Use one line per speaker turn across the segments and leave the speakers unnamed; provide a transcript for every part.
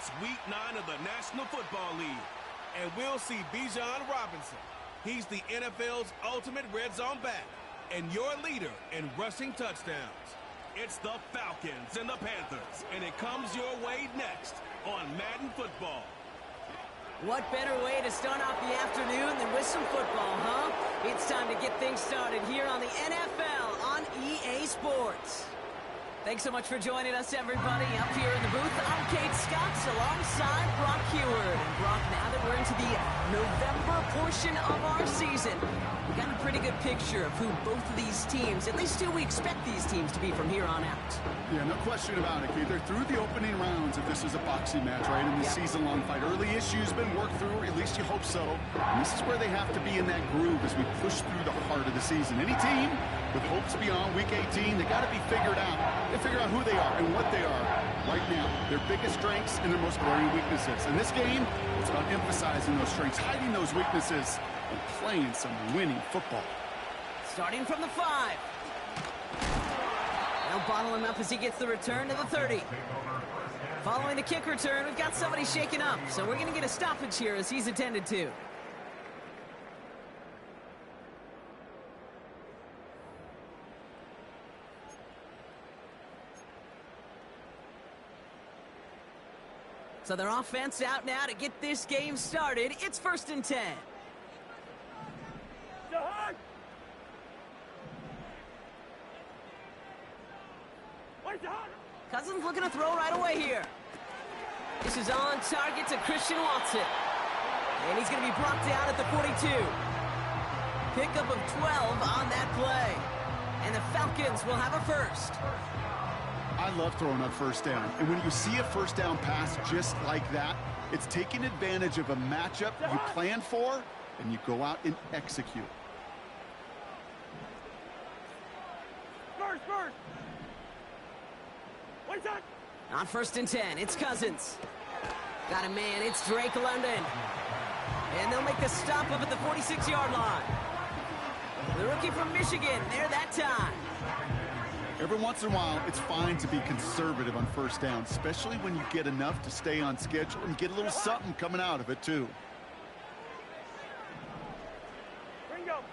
It's Week 9 of the National Football League, and we'll see Bijan Robinson. He's the NFL's ultimate red zone back and your leader in rushing touchdowns. It's the Falcons and the Panthers, and it comes your way next on Madden Football.
What better way to start off the afternoon than with some football, huh? It's time to get things started here on the NFL on EA Sports. Thanks so much for joining us, everybody. Up here in the booth, I'm Kate Scotts alongside Brock Heward. And Brock, now that we're into the November portion of our season, we got a pretty good picture of who both of these teams, at least who we expect these teams to be from here on out.
Yeah, no question about it, Kate. They're through the opening rounds if this is a boxing match, right? In the season-long fight. Early issues been worked through, at least you hope so. And this is where they have to be in that groove as we push through the heart of the season. Any team with hopes beyond Week 18, they got to be figured out. They figure out who they are and what they are right now. Their biggest strengths and their most glaring weaknesses. In this game, it's about emphasizing those strengths, hiding those weaknesses, and playing some winning football.
Starting from the 5. They'll bottle him up as he gets the return to the 30. Following the kick return, we've got somebody shaken up, so we're going to get a stoppage here as he's attended to. So their offense out now to get this game started. It's 1st and 10. Cousins looking to throw right away here. This is on target to Christian Watson. And he's going to be brought down at the 42. Pickup of 12 on that play. And the Falcons will have a first.
I love throwing up first down. And when you see a first down pass just like that, it's taking advantage of a matchup you plan for, and you go out and execute.
First.
On 1st and 10, it's Cousins. Got a man, it's Drake London. And they'll make the stop up at the 46-yard line. The rookie from Michigan, there that time.
Every once in a while, it's fine to be conservative on first down, especially when you get enough to stay on schedule and get a little something coming out of it, too.
Bingo.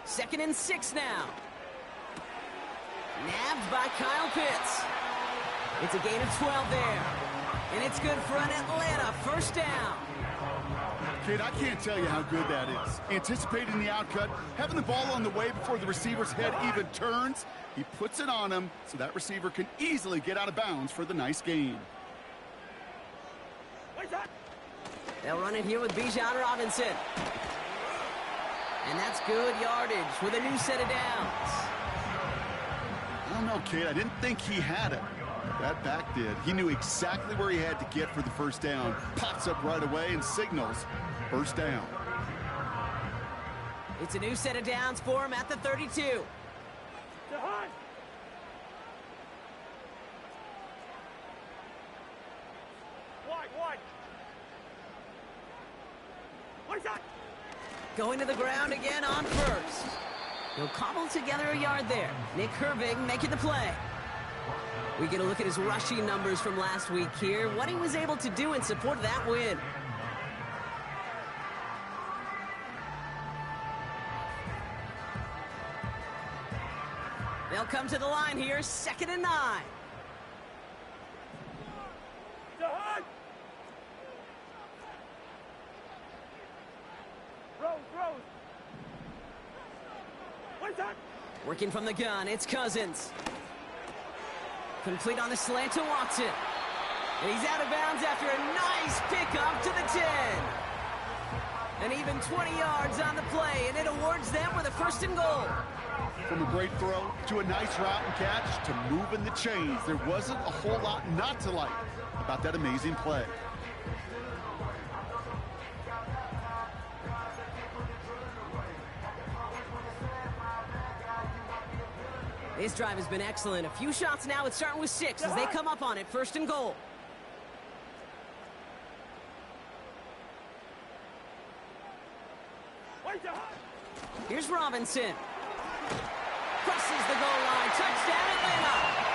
2nd and 6 now. Nabbed by Kyle Pitts. It's a gain of 12 there. And it's good for an Atlanta first down.
Kid, I can't tell you how good that is. Anticipating the outcut, having the ball on the way before the receiver's head even turns. He puts it on him so that receiver can easily get out of bounds for the nice gain.
They'll run it here with Bijan Robinson. And that's good yardage with a new set of downs.
I don't know, kid. I didn't think he had it. That back did. He knew exactly where he had to get for the first down. Pops up right away and signals first down.
It's a new set of downs for him at the 32. Going to the ground again on 1st. He'll cobble together a yard there. Nick Herbig making the play. We get a look at his rushing numbers from last week here. What he was able to do in support of that win. They'll come to the line here, 2nd and 9. Working from the gun, it's Cousins. Complete on the slant to Watson. And he's out of bounds after a nice pickup to the 10. And even 20 yards on the play, and it awards them with a 1st and goal.
From a great throw to a nice route and catch to moving the chains, there wasn't a whole lot not to like about that amazing play.
This drive has been excellent. A few shots now. It's starting with 6 as they come up on it. 1st and goal. Here's Robinson. Crosses the goal line. Touchdown, Atlanta.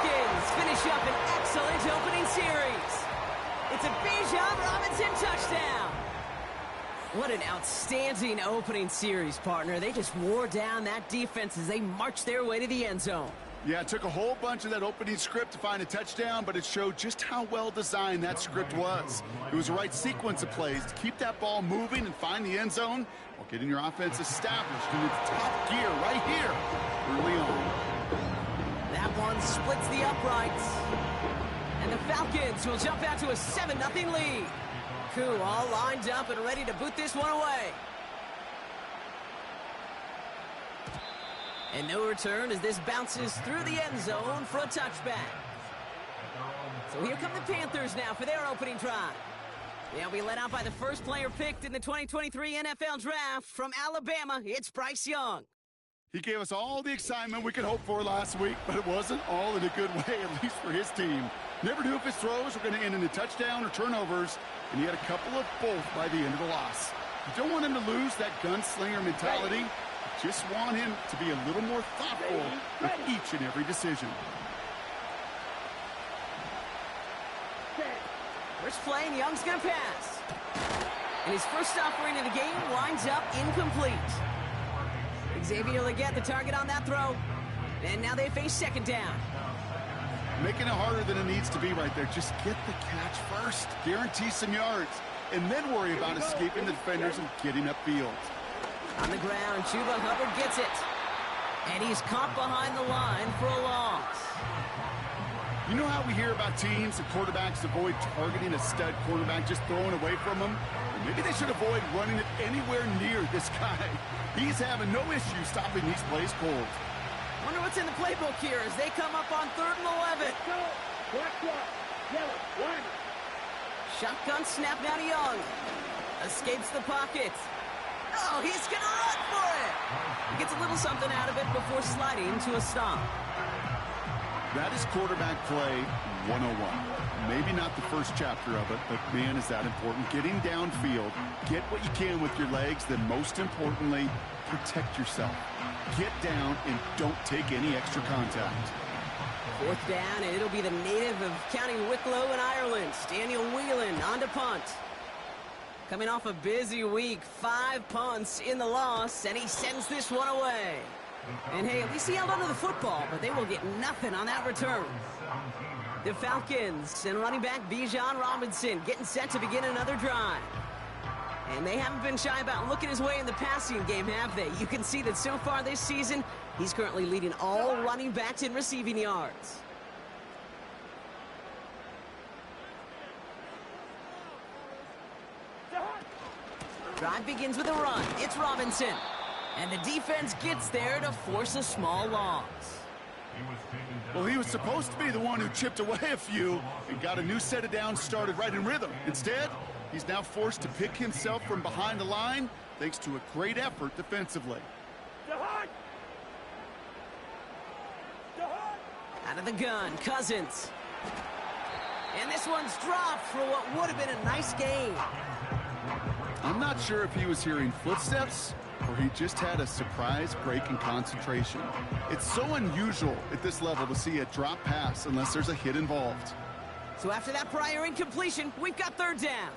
Falcons finish up an excellent opening series. It's a Bijan Robinson touchdown. What an outstanding opening series, partner. They just wore down that defense as they marched their way to the end zone.
Yeah, it took a whole bunch of that opening script to find a touchdown, but it showed just how well designed that script was. It was the right sequence of plays to keep that ball moving and find the end zone while getting your offense established in its top gear right here early on.
That one splits the uprights. And the Falcons will jump out to a 7-0 lead. Koo all lined up and ready to boot this one away. And no return as this bounces through the end zone for a touchback. So here come the Panthers now for their opening drive. They'll be led out by the first player picked in the 2023 NFL Draft from Alabama. It's Bryce Young.
He gave us all the excitement we could hope for last week, but it wasn't all in a good way, at least for his team. Never knew if his throws were going to end in a touchdown or turnovers, and he had a couple of both by the end of the loss. You don't want him to lose that gunslinger mentality. Just want him to be a little more thoughtful with each and every decision.
First play, and Young's going to pass. And his first offering of the game winds up incomplete. Xavier Legette the target on that throw. And now they face second down.
Making it harder than it needs to be right there. Just get the catch first. Guarantee some yards. And then worry about escaping the defenders and getting upfield.
On the ground, Chuba Hubbard gets it. And he's caught behind the line for a loss.
You know how we hear about teams and quarterbacks avoid targeting a stud quarterback, just throwing away from him? Well, maybe they should avoid running it anywhere near this guy. He's having no issue stopping these plays cold.
Wonder what's in the playbook here as they come up on 3rd and 11. Shotgun snap now to Young. Escapes the pocket. Oh, he's going to run for it. He gets a little something out of it before sliding to a stop.
That is quarterback play 101. Maybe not the first chapter of it, but man, is that important. Getting downfield, get what you can with your legs, then most importantly, protect yourself. Get down and don't take any extra contact.
4th down, and it'll be the native of County Wicklow in Ireland, Daniel Whelan, on to punt. Coming off a busy week, 5 punts in the loss, and he sends this one away. And hey, at least he held onto the football, but they will get nothing on that return. The Falcons and running back Bijan Robinson getting set to begin another drive. And they haven't been shy about looking his way in the passing game, have they? You can see that so far this season, he's currently leading all running backs in receiving yards. Drive begins with a run. It's Robinson. And the defense gets there to force a small loss.
Well, he was supposed to be the one who chipped away a few and got a new set of downs started right in rhythm. Instead, he's now forced to pick himself from behind the line thanks to a great effort defensively.
Out of the gun, Cousins. And this one's dropped for what would have been a nice gain.
I'm not sure if he was hearing footsteps or he just had a surprise break in concentration. It's so unusual at this level to see a drop pass unless there's a hit involved.
So after that prior incompletion, we've got 3rd down.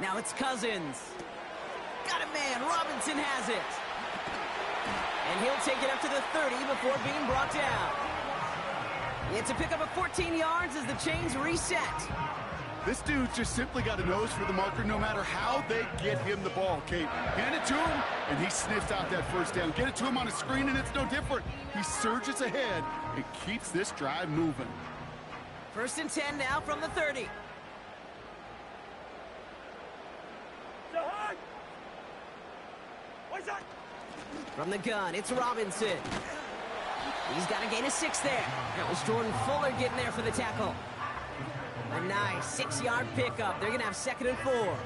Now it's Cousins. Got a man. Robinson has it. And he'll take it up to the 30 before being brought down. It's a pickup of 14 yards as the chains reset.
This dude just simply got a nose for the marker no matter how they get him the ball, Kate. Hand it to him, and he sniffs out that first down. Get it to him on a screen, and it's no different. He surges ahead and keeps this drive moving.
1st and 10 now from the 30. From the gun, it's Robinson. He's got a gain of 6 there. That was Jordan Fuller getting there for the tackle. A nice 6-yard pickup. They're going to have 2nd and 4.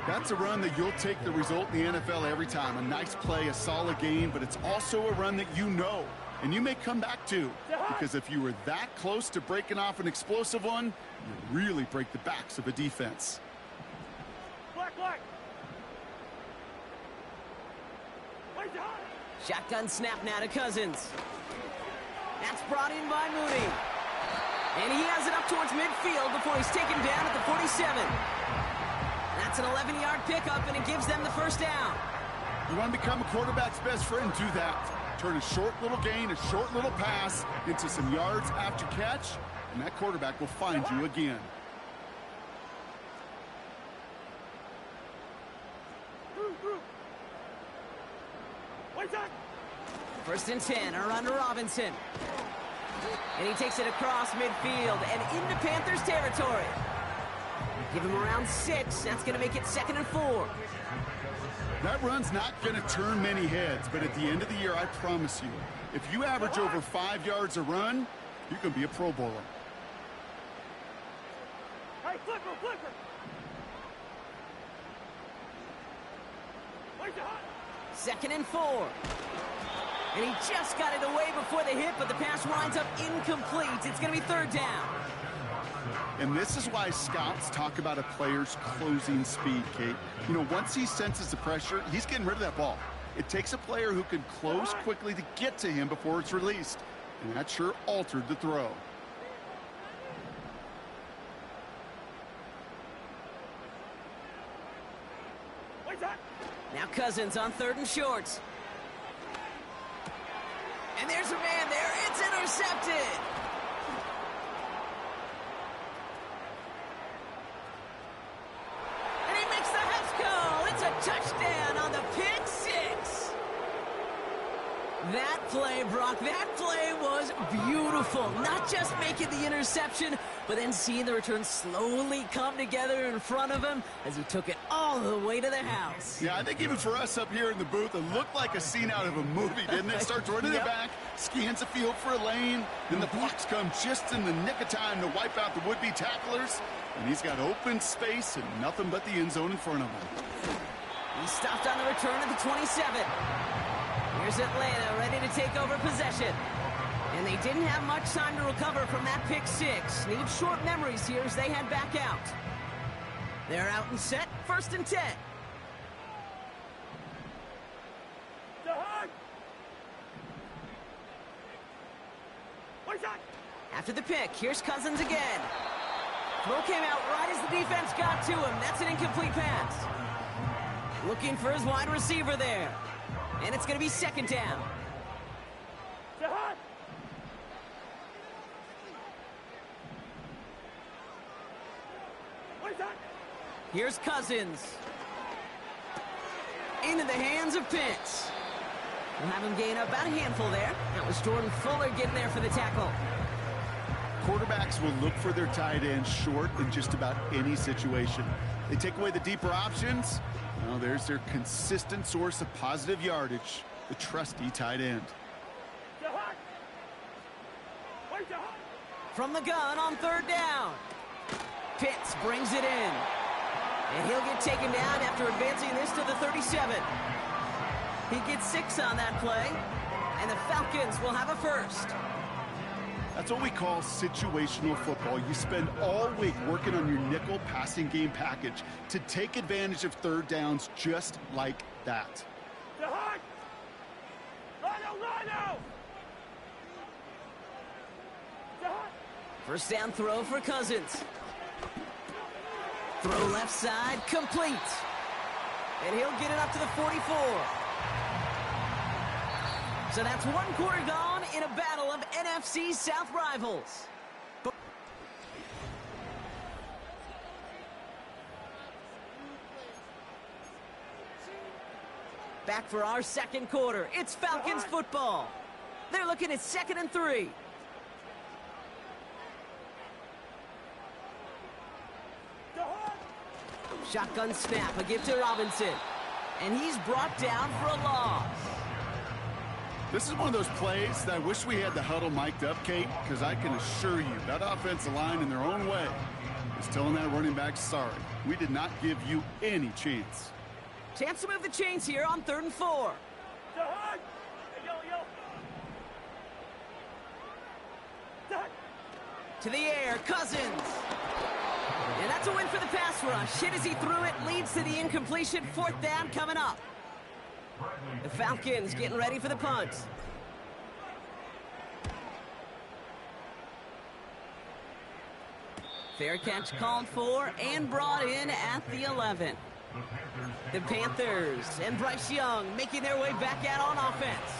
That's a run that you'll take the result in the NFL every time. A nice play, a solid gain, but it's also a run that you know and you may come back to. Because if you were that close to breaking off an explosive one, you really break the backs of a defense.
Flag. Where's the hot?
Shotgun snap now to Cousins. That's brought in by Mooney. And he has it up towards midfield before he's taken down at the 47. That's an 11-yard pickup, and it gives them the first down.
You want to become a quarterback's best friend, do that. Turn a short little gain, a short little pass into some yards after catch, and that quarterback will find you again.
First and 10, a run to Robinson. And he takes it across midfield and into Panthers territory. Give him around 6. That's going to make it 2nd and 4.
That run's not going to turn many heads, but at the end of the year, I promise you, if you average over 5 yards a run, you can be a Pro Bowler.
Hey, flipper, flipper. Where's the hot?
2nd and 4. And he just got it away before the hit, but the pass winds up incomplete. It's going to be 3rd down.
And this is why scouts talk about a player's closing speed, Kate. You know, once he senses the pressure, he's getting rid of that ball. It takes a player who can close quickly to get to him before it's released. And that sure altered the throw.
Where's that?
Now Cousins on 3rd and short. And there's a man there. It's intercepted. And he makes the house call. It's a touchdown on the pick 6. That play, Brock, that play was beautiful. Not just making the interception, but then seeing the return slowly come together in front of him as he took it all the way to the house.
Yeah, I think even for us up here in the booth, it looked like a scene out of a movie, didn't it? Starts running it back, scans the field for a lane, then the blocks come just in the nick of time to wipe out the would-be tacklers, and he's got open space and nothing but the end zone in front of him.
He stopped on the return at the 27. Here's Atlanta ready to take over possession. And they didn't have much time to recover from that pick 6. Need short memories here as they head back out. They're out and set, 1st and 10.
The hot. Where's that?
After the pick, here's Cousins again. Throw came out right as the defense got to him. That's an incomplete pass. Looking for his wide receiver there. And it's going to be 2nd down.
The hot. Where's that?
Here's Cousins. Into the hands of Pitts. We'll have him gain about a handful there. That was Jordan Fuller getting there for the tackle.
Quarterbacks will look for their tight end short in just about any situation. They take away the deeper options. Well, there's their consistent source of positive yardage, the trusty tight end.
The hot. Where's the hot?
From the gun on 3rd down. Pitts brings it in. And he'll get taken down after advancing this to the 37. He gets 6 on that play. And the Falcons will have a first.
That's what we call situational football. You spend all week working on your nickel passing game package to take advantage of 3rd downs just like that.
The hot. Rhino. The hot.
First down throw for Cousins. Throw left side, complete. And he'll get it up to the 44. So that's 1 quarter gone in a battle of NFC South rivals. Back for our 2nd quarter. It's Falcons football. They're looking at 2nd and 3.
The hot.
Shotgun snap, a give to Robinson. And he's brought down for a loss.
This is one of those plays that I wish we had the huddle mic'd up, Kate, because I can assure you that offensive line in their own way is telling that running back, sorry, we did not give you any chance.
Chance to move the chains here on 3rd and 4.
The hot. Hey, yo.
To the air, Cousins. And that's a win for the pass rush. Hit as he threw it, leads to the incompletion. 4th down coming up. The Falcons getting ready for the punt. Fair catch called for and brought in at the 11. The Panthers and Bryce Young making their way back out on offense.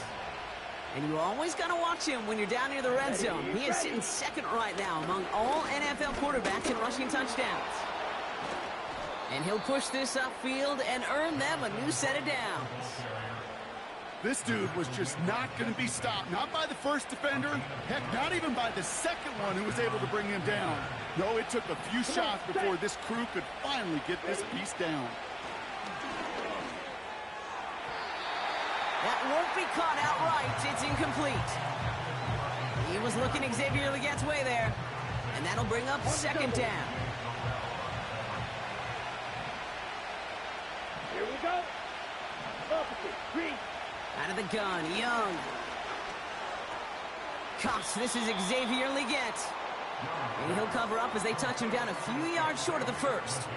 And you always got to watch him when you're down near the red zone. He is sitting second right now among all NFL quarterbacks in rushing touchdowns. And he'll push this upfield and earn them a new set of downs.
This dude was just not going to be stopped. Not by the first defender. Heck, not even by the second one who was able to bring him down. No, it took a few shots before this crew could finally get this piece down.
That won't be caught outright. It's incomplete. He was looking Xavier Legette's way there. And that'll bring up 2nd down.
Here we go. Opposite. Green.
Out of the gun, Young. Cuffs, this is Xavier Legette. And he'll cover up as they touch him down a few yards short of the first.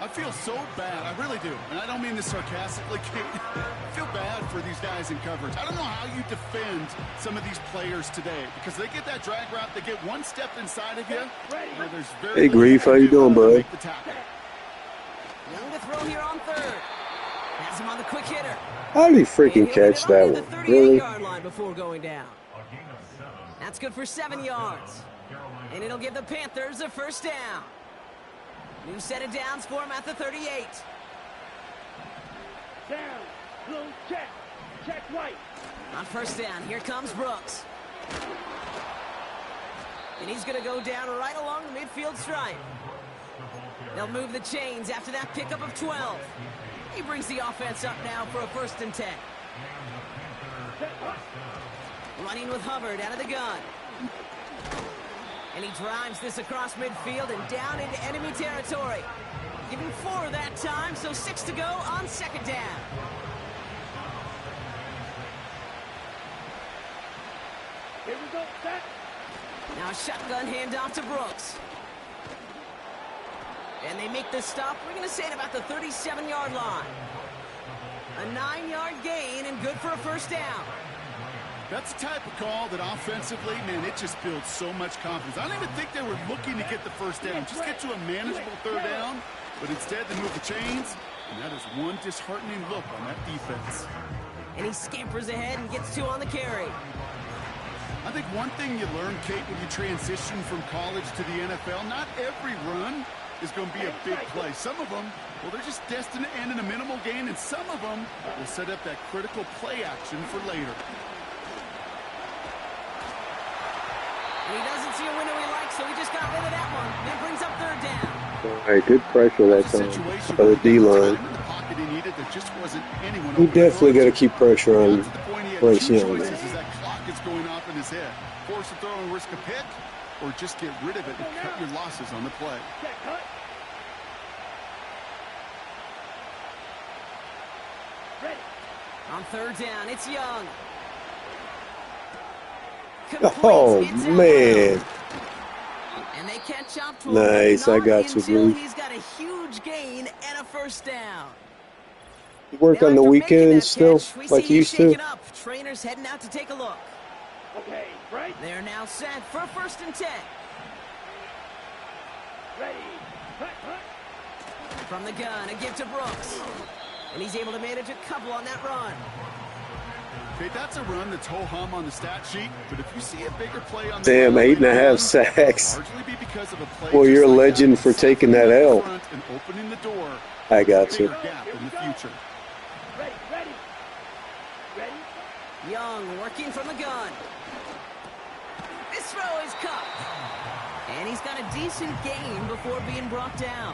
I feel so bad. I really do. And I don't mean this sarcastically, Kate. I feel bad for these guys in coverage. I don't know how you defend some of these players today because they get that drag route, they get one step inside of you. There's very
Hey, Grief, how you doing, bud?
Young to throw here on 3rd. Has him on the quick hitter.
How do you freaking catch that one? Really?
38-yard line before going down. That's good for 7 yards. And it'll give the Panthers a 1st down. New set of downs for him at the 38.
Down. Blue check. Check right.
On 1st down, here comes Brooks. And he's going to go down right along the midfield stripe. They'll move the chains after that pickup of 12. He brings the offense up now for a 1st and 10. Running with Hubbard out of the gun. And he drives this across midfield and down into enemy territory. Give him 4 that time, so 6 to go on 2nd down.
Here we go. Set.
Now a shotgun handoff to Brooks. And they make the stop, we're going to say at about the 37-yard line. A 9-yard gain and good for a 1st down.
That's the type of call that offensively, man, it just builds so much confidence. I don't even think they were looking to get the 1st down. Just get to a manageable 3rd down. But instead, they move the chains. And that is one disheartening look on that defense.
And he scampers ahead and gets 2 on the carry.
I think one thing you learn, Kate, when you transition from college to the NFL, not every run is going to be a big play. Some of them, well, they're just destined to end in a minimal gain, and some of them will set up that critical play action for later.
And he doesn't see a window he likes, so he just got rid of that one. That brings up 3rd down.
All right, good pressure that time by the D-line. You definitely got to keep pressure on Bryce Young.
That clock is going off in his head. Force a throw and risk a pick, or just get rid of it and cut your losses on the play.
Ready.
On 3rd down, it's Young.
Oh, man.
And they catch up to him.
Nice, I got you, Bruce.
He's got a huge gain and a 1st down.
You work on the weekends still, like you used to?
Trainers heading out to take a look.
Okay, right.
They're now set for a 1st and 10.
Ready. Hut.
From the gun, a give to Brooks. And he's able to manage a couple on that run.
Okay, that's a run that's ho-hum on the stat sheet, but if you see a bigger play on the
damn, 8.5 sacks. Well, you're a legend for taking that L.
And opening the door.
I got you.
Gap in the future.
Ready. Ready.
Young working from the gun. This throw is cut. And he's got a decent gain before being brought down.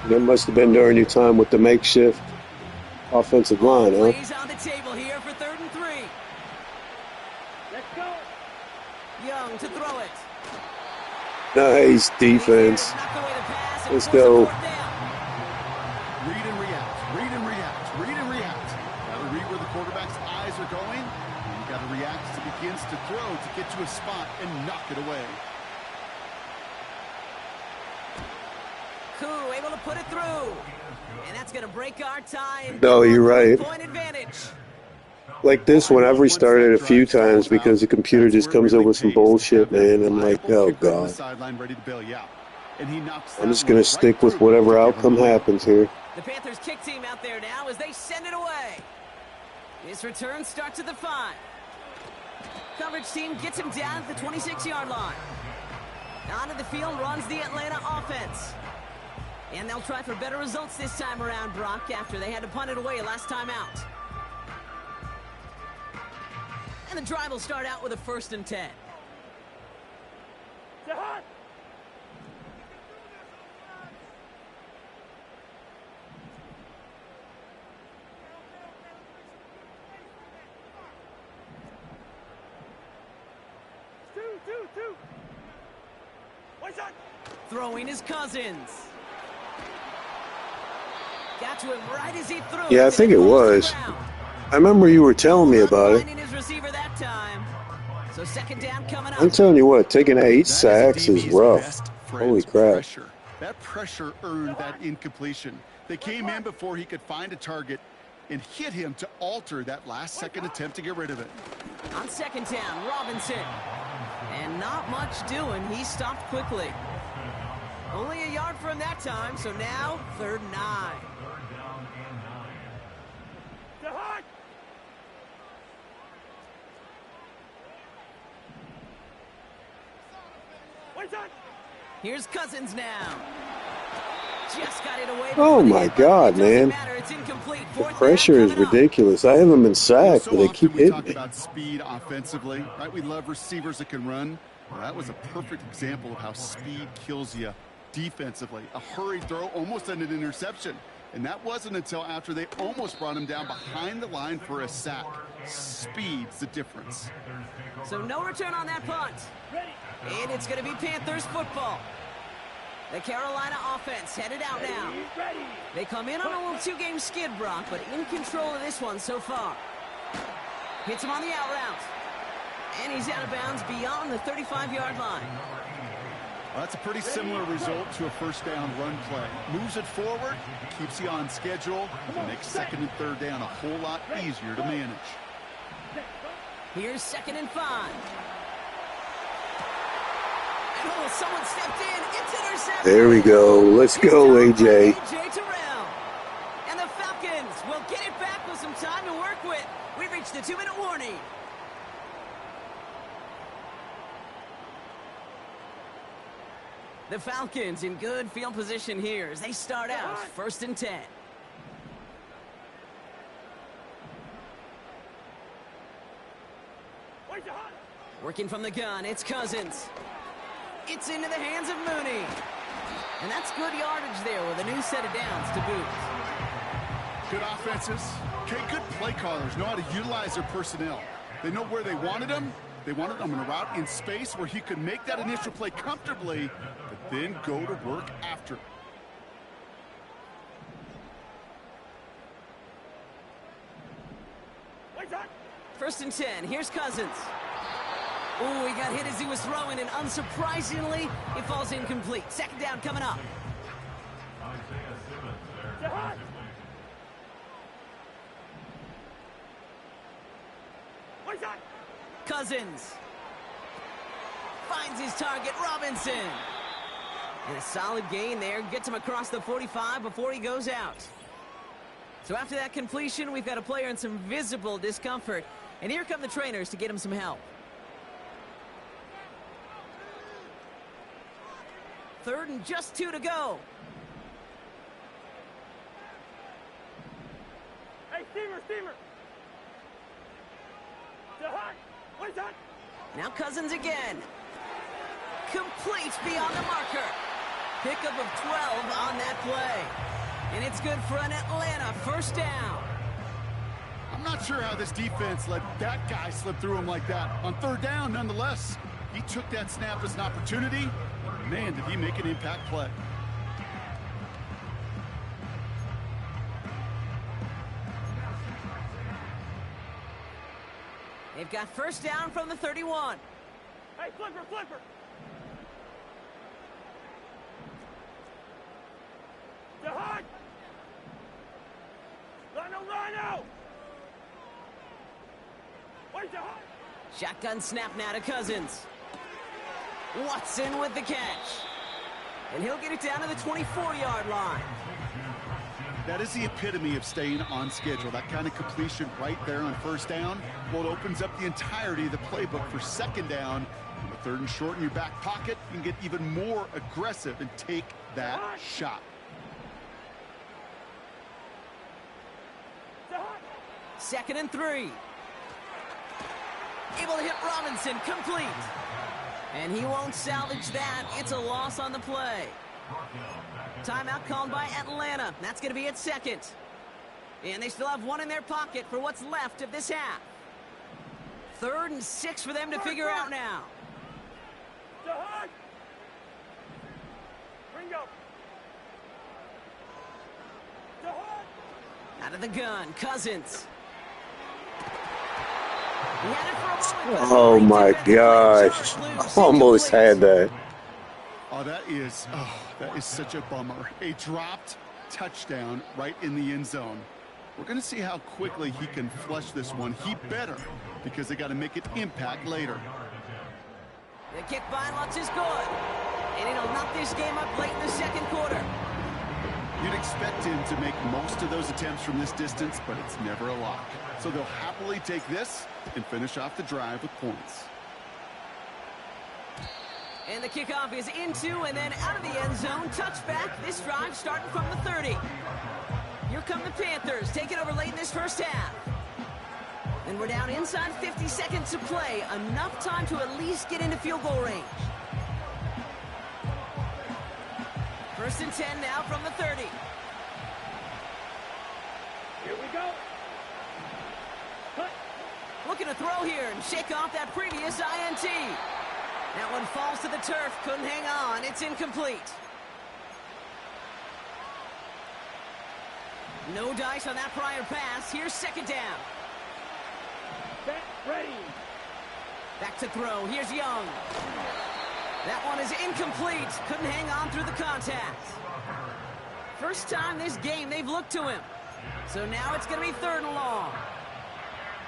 That must have been during your time with the makeshift offensive line, huh?
Plays on the table here for 3rd and 3.
Let's go.
Young to throw it.
Nice defense. Let's go.
Read and react. Read and react. Read and react. Got to read where the quarterback's eyes are going. And you got to react as he begins to throw. to get to a spot and knock it away.
Koo able to put it through. And that's going to break our tie. And
No, you're right.
Point advantage.
Like this one, I've restarted a few times because the computer just comes up with some bullshit, man. I'm like, oh, God. I'm just going to stick with whatever outcome happens here.
The Panthers kick team out there now as they send it away. This return starts at the 5. Coverage team gets him down at the 26-yard line. Onto the field runs the Atlanta offense. And they'll try for better results this time around, Brock, after they had to punt it away last time out. And the drive will start out with a 1st and 10.
Jahan! Two. One shot.
Throwing his Cousins. Got to him right as he threw.
Yeah, I think it was. I remember you were telling me about it.
Finding his receiver that time. So 2nd down coming up.
I'm telling you what, taking 8 sacks is rough. Holy crap.
That pressure earned that incompletion. They came in before he could find a target and hit him to alter that last-second attempt to get rid of it.
On 2nd down, Robinson. And not much doing. He stopped quickly. Only a yard for him that time, so now 3rd and 9.
Jahan! One shot.
Here's Cousins now. Just got it away.
Oh my God, man. The pressure is ridiculous. I haven't been sacked, but they keep hitting me.
About speed offensively, right? We love receivers that can run. Well, that was a perfect example of how speed kills you defensively. A hurried throw almost ended an interception. And that wasn't until after they almost brought him down behind the line for a sack. Speed's the difference.
So no return on that punt. And it's going to be Panthers football. The Carolina offense headed out now. They come in on a little 2-game skid, Brock, but in control of this one so far. Hits him on the out route. And he's out of bounds beyond the 35-yard line.
Well, that's a pretty similar result to a 1st down run play. Moves it forward, keeps you on schedule, and makes 2nd and 3rd down a whole lot easier to manage.
Here's 2nd and 5. Oh, someone stepped in. It's intercepted.
There we go. Let's go, AJ.
AJ Terrell. And the Falcons will get it back with some time to work with. We've reached the 2-minute warning. The Falcons in good field position here as they start out 1st and 10. Working from the gun, it's Cousins. It's into the hands of Mooney. And that's good yardage there with a new set of downs to boot.
Good offenses. Okay, good play callers know how to utilize their personnel. They know where they wanted them. They wanted them in a route in space where he could make that initial play comfortably, but then go to work after.
1st and 10. Here's Cousins. Oh, he got hit as he was throwing, and unsurprisingly, it falls incomplete. 2nd down coming up. Cousins finds his target, Robinson. And a solid gain there. Gets him across the 45 before he goes out. So after that completion, we've got a player in some visible discomfort. And here come the trainers to get him some help. 3rd and just 2 to go.
Hey, steamer.
Now Cousins again. Complete beyond the marker. Pickup of 12 on that play. And it's good for an Atlanta 1st down.
I'm not sure how this defense let that guy slip through him like that. On 3rd down, nonetheless, he took that snap as an opportunity. Man, did he make an impact play.
They've got first down from the 31.
Hey, flipper, flipper. To Hunt. Rhino. Wait, to Hunt.
Shotgun snap now to Cousins. Watson with the catch. And he'll get it down to the 24-yard line.
That is the epitome of staying on schedule. That kind of completion right there on first down. Well, it opens up the entirety of the playbook for second down. On the third and short in your back pocket, you can get even more aggressive and take that shot.
Second and 3. Able to hit Robinson, complete. And he won't salvage that. It's a loss on the play. Timeout called by Atlanta. That's going to be at second. And they still have one in their pocket for what's left of this half. 3rd and 6 for them to figure out now.
Ringo.
Out of the gun, Cousins. He had it for a moment,
Oh my gosh. Almost had that.
Oh, that is such a bummer. A dropped touchdown right in the end zone. We're going to see how quickly he can flush this one. He better, because they got to make it impact later.
The kick by Lutz is good. And it'll knock this game up late in the second quarter.
You'd expect him to make most of those attempts from this distance, but it's never a lock. So they'll happily take this and finish off the drive with points.
And the kickoff is into and then out of the end zone. Touchback. This drive starting from the 30. Here come the Panthers. Taking over late in this first half. And we're down inside 50 seconds to play. Enough time to at least get into field goal range. 1st and 10 now from the 30.
Here we go. Cut.
Looking to throw here and shake off that previous INT. That one falls to the turf. Couldn't hang on. It's incomplete. No dice on that prior pass. Here's second down.
Set, ready.
Back to throw. Here's Young. That one is incomplete. Couldn't hang on through the contact. First time this game they've looked to him. So now it's going to be 3rd and long.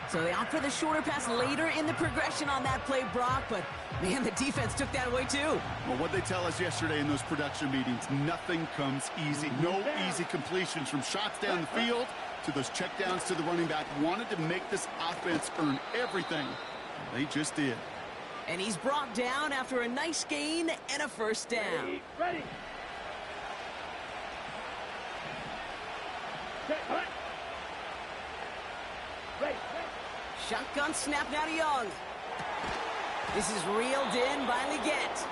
So they opt for the shorter pass later in the progression on that play, Brock. But, man, the defense took that away, too.
Well, what they tell us yesterday in those production meetings, nothing comes easy. No easy completions from shots down the field to those checkdowns to the running back. Wanted to make this offense earn everything. They just did.
And he's brought down after a nice gain and a first down.
Ready. Set, cut. Ready.
Shotgun snap now to Young. This is reeled in by Leggett.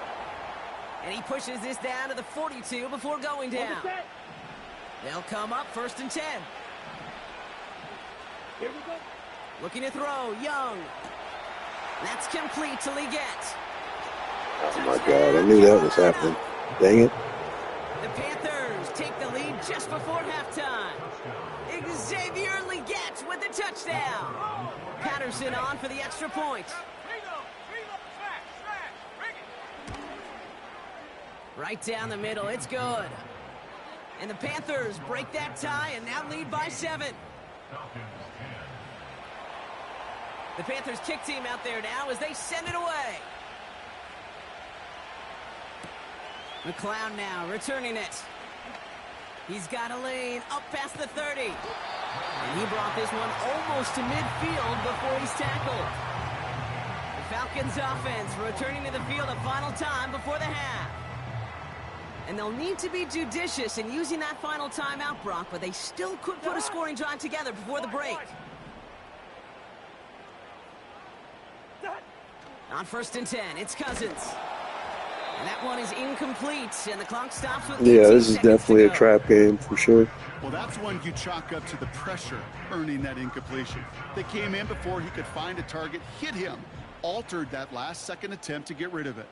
And he pushes this down to the 42 before going down. They'll come up 1st and 10.
Here we go.
Looking to throw, Young. That's complete to Leggett.
Oh my God, I knew that was happening. Dang it.
The Panthers take the lead just before halftime. Xavier Leggett with the touchdown. Patterson on for the extra point. Right down the middle, it's good. And the Panthers break that tie and now lead by 7. The Panthers kick team out there now as they send it away. McLeod now returning it. He's got a lane up past the 30. And he brought this one almost to midfield before he's tackled. The Falcons offense returning to the field a final time before the half. And they'll need to be judicious in using that final timeout, Brock, but they still could put a scoring drive together before the break. On 1st and 10, it's Cousins. And that one is incomplete, and the clock stops with 18
Yeah, this is
seconds
definitely
to
a
go.
trap game for sure.
Well, that's one you chalk up to the pressure earning that incompletion. They came in before he could find a target, hit him, altered that last-second attempt to get rid of it.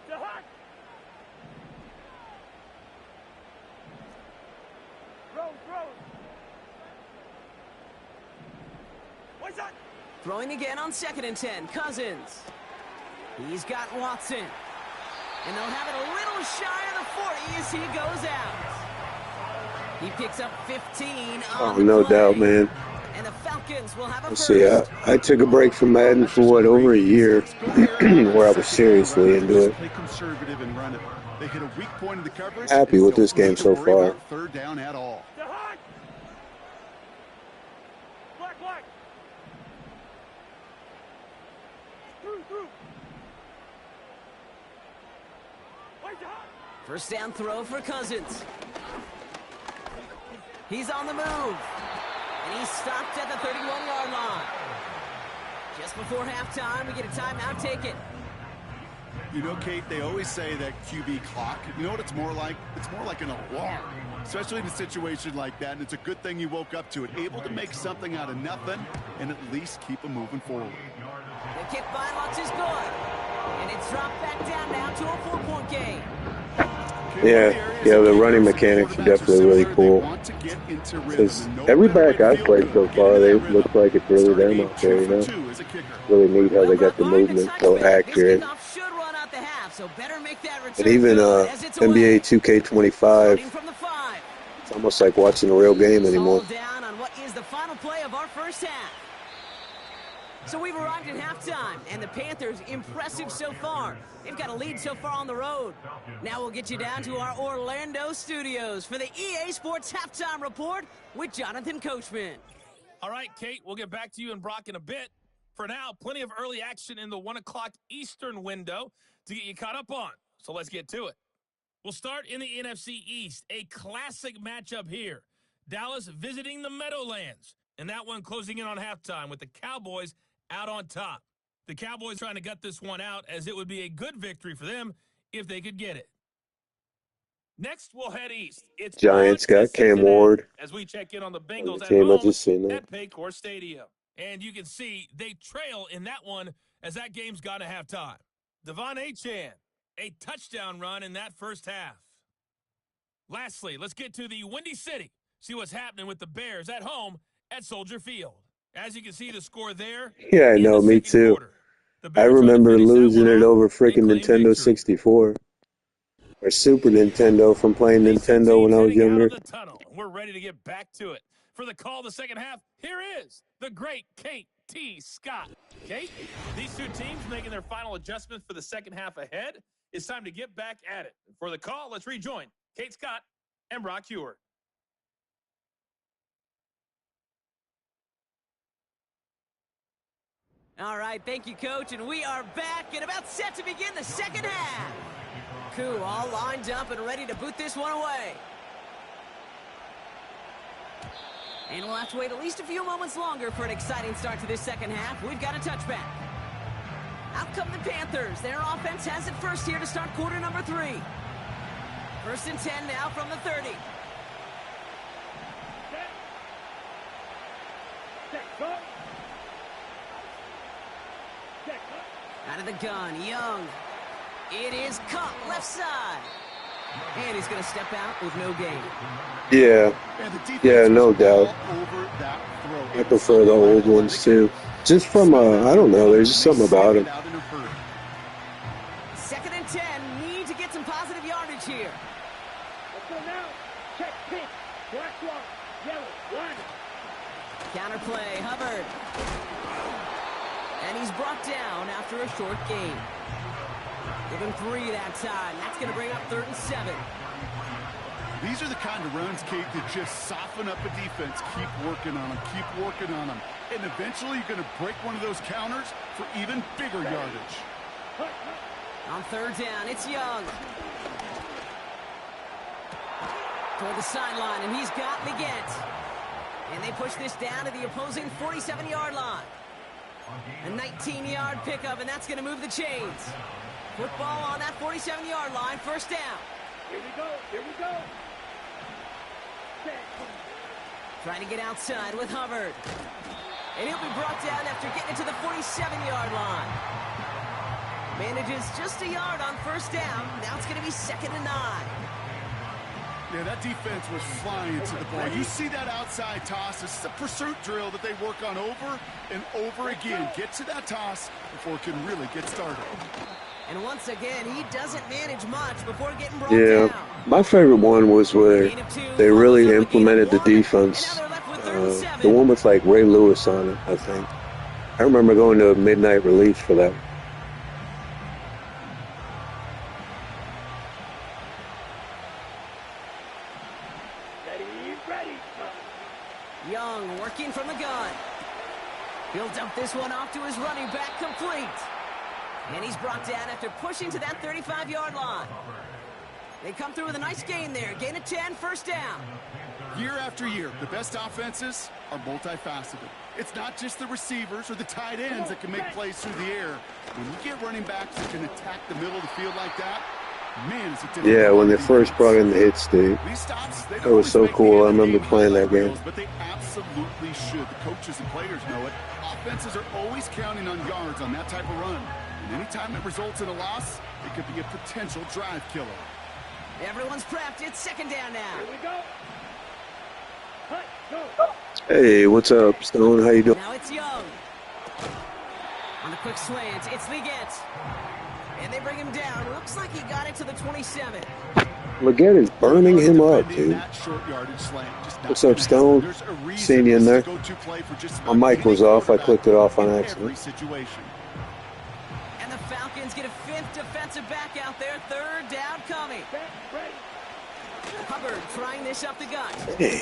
Throwing again on 2nd and 10. Cousins. He's got Watson. And they'll have it a little shy of the 40 as he goes out. He picks up 15 on the
no
play.
doubt, man.
And the Falcons will have a
Let's
first.
see, I took a break from Madden for, what, over a year, where I was seriously into it.
Play conservative and run it. They hit a weak point in the coverage.
Happy with this game so far.
Third down at all.
Black. Through.
First down throw for Cousins. He's on the move. And he's stopped at the 31-yard line. Just before halftime, we get a timeout. Take it.
You know, Kate, they always say that QB clock. You know what it's more like? It's more like an alarm, especially in a situation like that. And it's a good thing you woke up to it, able to make something out of nothing and at least keep them moving forward.
The kick by Lutz is good. And it's dropped back down now to a 4-point game.
Yeah, the running mechanics are definitely really cool. Because every back I've played so far, they look like it's really them out there, you know? Really neat how they got the movement so accurate. But even NBA 2K25, it's almost like watching a real game anymore.
Down on what is the final play of our first half. So we've arrived at halftime, and the Panthers impressive so far. They've got a lead so far on the road. Now we'll get you down to our Orlando studios for the EA Sports Halftime Report with Jonathan Coachman.
All right, Kate, we'll get back to you and Brock in a bit. For now, plenty of early action in the 1 o'clock Eastern window to get you caught up on. So let's get to it. We'll start in the NFC East, a classic matchup here. Dallas visiting the Meadowlands, and that one closing in on halftime with the Cowboys out on top. The Cowboys trying to gut this one out, as it would be a good victory for them if they could get it. Next, we'll head east. It's
Giants got Cam Ward.
As we check in on the Bengals at home at Paycor Stadium. And you can see they trail in that one as that game's gone to halftime. Devon Achane, a touchdown run in that first half. Lastly, let's get to the Windy City. See what's happening with the Bears at home at Soldier Field. As you can see the score there.
Yeah, I know, me too. I remember losing it over freaking Nintendo 64. Or Super Nintendo from playing Nintendo when I was younger.
We're ready to get back to it. For the call of the second half, here is the great Kate T. Scott. Kate, these two teams making their final adjustments for the second half ahead. It's time to get back at it. For the call, let's rejoin Kate Scott and Brock Hewer.
All right, thank you, Coach, and we are back and about set to begin the second half. Cool, all lined up and ready to boot this one away. And we'll have to wait at least a few moments longer for an exciting start to this second half. We've got a touchback. Out come the Panthers. Their offense has it first here to start quarter number 3. 1st and 10 now from the 30. Out of the gun, Young. It is caught left side. And he's going to step out with no gain.
Yeah, no doubt. I prefer the old ones too. Just from, I don't know, there's just something about them.
2nd and 10, need to get some positive yardage here.
Let's go now. Check pink, black one, yellow, line.
Counterplay, Hubbard. And he's brought down after a short gain. Give him 3 that time. That's going to bring up 3rd and 7.
These are the kind of runs, Kate, that just soften up a defense. Keep working on them. Keep working on them. And eventually you're going to break one of those counters for even bigger yardage.
On 3rd down, it's Young. Toward the sideline, and he's got Leggett. And they push this down to the opposing 47-yard line. A 19-yard pickup, and that's going to move the chains. Football on that 47-yard line, 1st down.
Here we go, here we go.
Trying to get outside with Hubbard. And he'll be brought down after getting to the 47-yard line. Manages just a yard on 1st down. Now it's going to be 2nd and 9.
Yeah, that defense was flying to the ball. You see that outside toss. This is a pursuit drill that they work on over and over again. Get to that toss before it can really get started.
And once again, he doesn't manage much before getting brought
Yeah,
down.
my favorite one was where they really implemented the defense. The one with like Ray Lewis on it, I think. I remember going to a midnight release for that.
Young working from the gun. He'll dump this one off to his running back, complete. And he's brought down after pushing to that 35-yard line. They come through with a nice gain there. Gain of 10, first down.
Year after year, the best offenses are multifaceted. It's not just the receivers or the tight ends that can make plays through the air. When you get running backs that can attack the middle of the field like that, man, it's a different.
Yeah, when they first brought in the hit state, that was so cool. I remember playing that game.
But they absolutely should. The coaches and players know it. Offenses are always counting on yards on that type of run. And anytime it results in a loss, it could be a potential drive killer.
Everyone's prepped. It's second down now.
Here we go. Cut, go.
Hey, what's up, Stone? How you doing?
Now it's Young. On the quick slant, it's Leggett. And they bring him down. Looks like he got it to the 27.
Leggett is burning him up, dude. What's up, Stone? Seeing you in there. My mic was off. I clicked it off on accident.
And the Falcons get a fifth defensive back out there. Third down coming. Hubbard trying this up the gut.
Hey,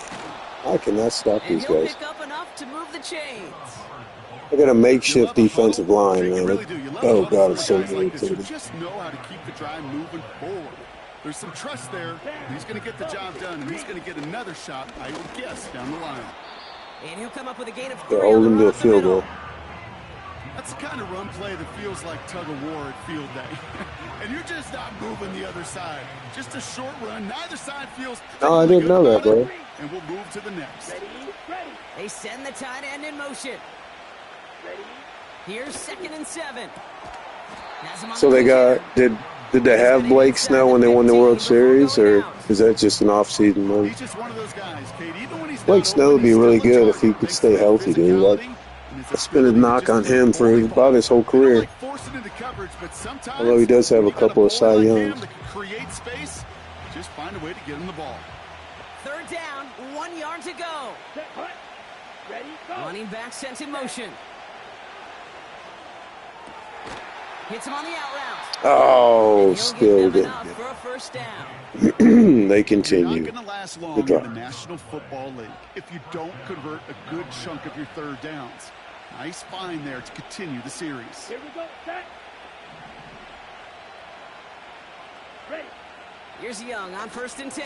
I cannot stop
And
these
he'll
guys.
pick up enough to move the chains.
I got a makeshift defensive line, man. Oh, God, it's so irritating.
Just know how to keep the drive moving forward. There's some trust there. He's going to get the job done, and he's going to get another shot, I would guess, down the line.
And he'll come up with a gain of 3.
They're holding to a field goal.
That's the kind of run play that feels like tug-of-war at field day. And you're just not moving the other side. Just a short run. Neither side feels...
No, I didn't know that, bro.
And we'll move to the next.
They send the tight end in motion. Here's 2nd and 7.
So they got... Did they have Blake Snow when they won the World Series, or is that just an off-season move? Blake Snow would be really good if he could stay healthy, dude. That's been a knock on him for about his whole career. Although he does have a couple of Cy Youngs.
Just find a way to get him the ball.
Third down, 1 yard to go. Running back sent in motion. Hits him on the out route.
Oh, still didn't get
for a first down.
it. They continue.
You're not going to last long in the National Football League if you don't convert a good chunk of your third downs. Nice find there to continue the series.
Here we go. Set. Ready.
Here's Young on 1st and 10.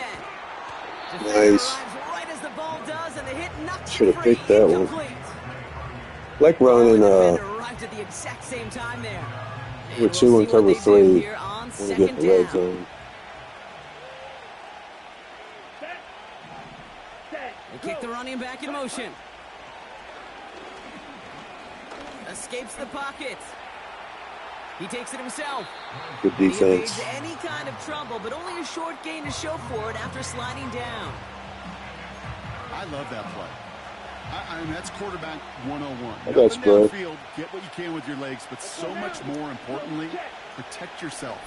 Nice.
Right as the ball does, and the hit knocks
Should have picked that one.
incomplete.
Like running
arrived at the exact same time there.
with 2 and cover 3 when we get the red zone.
They kick the running back in motion. Escapes the pocket. He takes it himself.
Good defense.
He evades any kind of trouble, but only a short gain to show for it after sliding down.
I love that play. I mean, that's quarterback 101.
That's good.
Downfield, get what you can with your legs, but so much more importantly, protect yourself.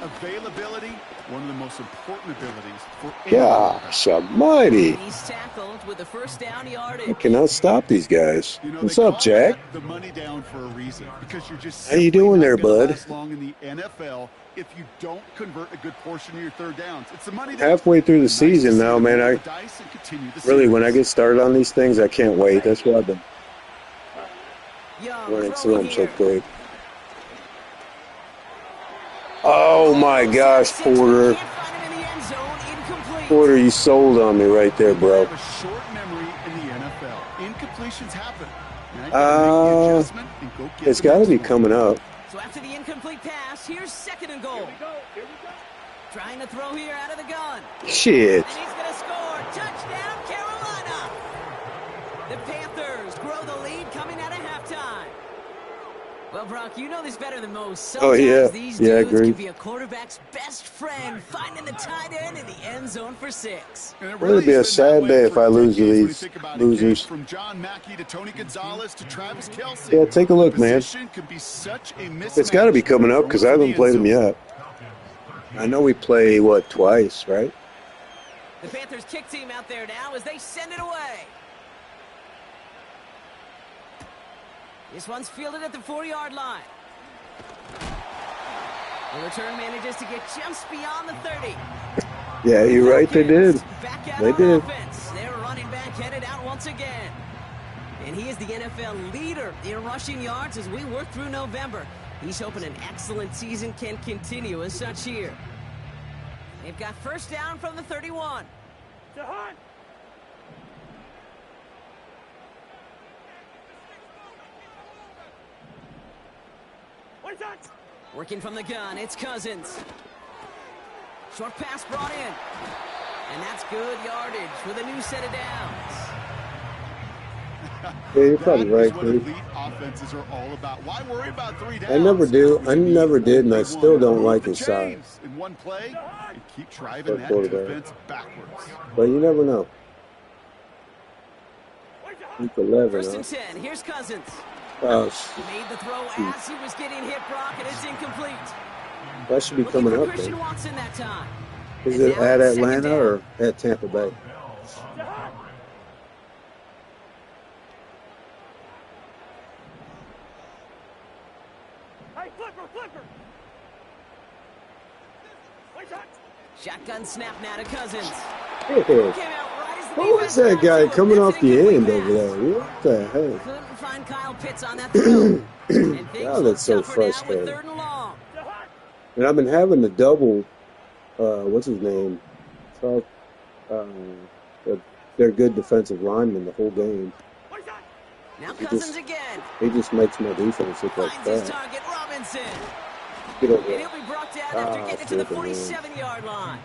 Availability, one of the most important abilities for
Gosh almighty.
He's tackled with the first down yardage.
You cannot stop these guys. What's up, Jack?
The money down for a reason, because you're just
how you doing there, bud?
last long in the NFL if you don't convert a good portion of your third downs. It's the money
Halfway through the season now, man. Really, when I get started on these things, I can't wait. That's why I've been running through them so quick. Oh my gosh, Porter. Porter, you sold on me right there, bro.
A short memory in the NFL. Incompletions happen.
It's got to be coming up.
So after the incomplete pass, here's 2nd and goal. Trying to throw here out of the gun.
Shit.
And he's going to score. Touchdown, Carolina. The Panthers grow the lead coming out of halftime. Well, Now, Brock, you know this better than most.
Oh,
Sometimes
yeah.
these
Yeah, I
dudes
agree.
can be a quarterback's best friend, finding the tight end in the end zone for 6.
It'll be a sad day if I lose to these losers.
From John Mackey to Tony Gonzalez to Travis Kelce.
Yeah, take a look, man. It's got to be coming up because I haven't played them yet. I know we play, what, twice, right?
The Panthers kick team out there now as they send it away. This one's fielded at the 40-yard line. The return manages to get just beyond the 30.
Yeah, you're right, they did. They did.
Offense. Their running back headed out once again. And he is the NFL leader in rushing yards as we work through November. He's hoping an excellent season can continue as such here. They've got first down from the 31. Working from the gun, it's Cousins. Short pass brought in. And that's good yardage with a new set of downs.
Yeah, you're probably right, dude.
Offenses are all about. Why worry about 3 downs?
I never do. I never did, and I still don't like his size.
In one play, and keep driving that defense backwards.
But you never know. He's 11,
First and 10. Here's Cousins.
Oh,
He made the throw as he was getting hit, Brock, and it's incomplete.
that should be coming up,
Christian
man.
Watson that time.
Is it at Atlanta or at Tampa Bay?
Shotgun snap now to Cousins.
Hey, who is that guy coming off the end over there? What the heck?
Couldn't find Kyle Pitts on that throw. And things
God, that's so
look tougher now with
frustrating.
3rd and long.
And I've been having to double, what's his name? They're good defensive linemen the whole game.
Now Cousins again.
He just makes my defense look like
Finds his
that.
target, Robinson.
Get over
And
there.
he'll be brought down after getting to the 47-yard line.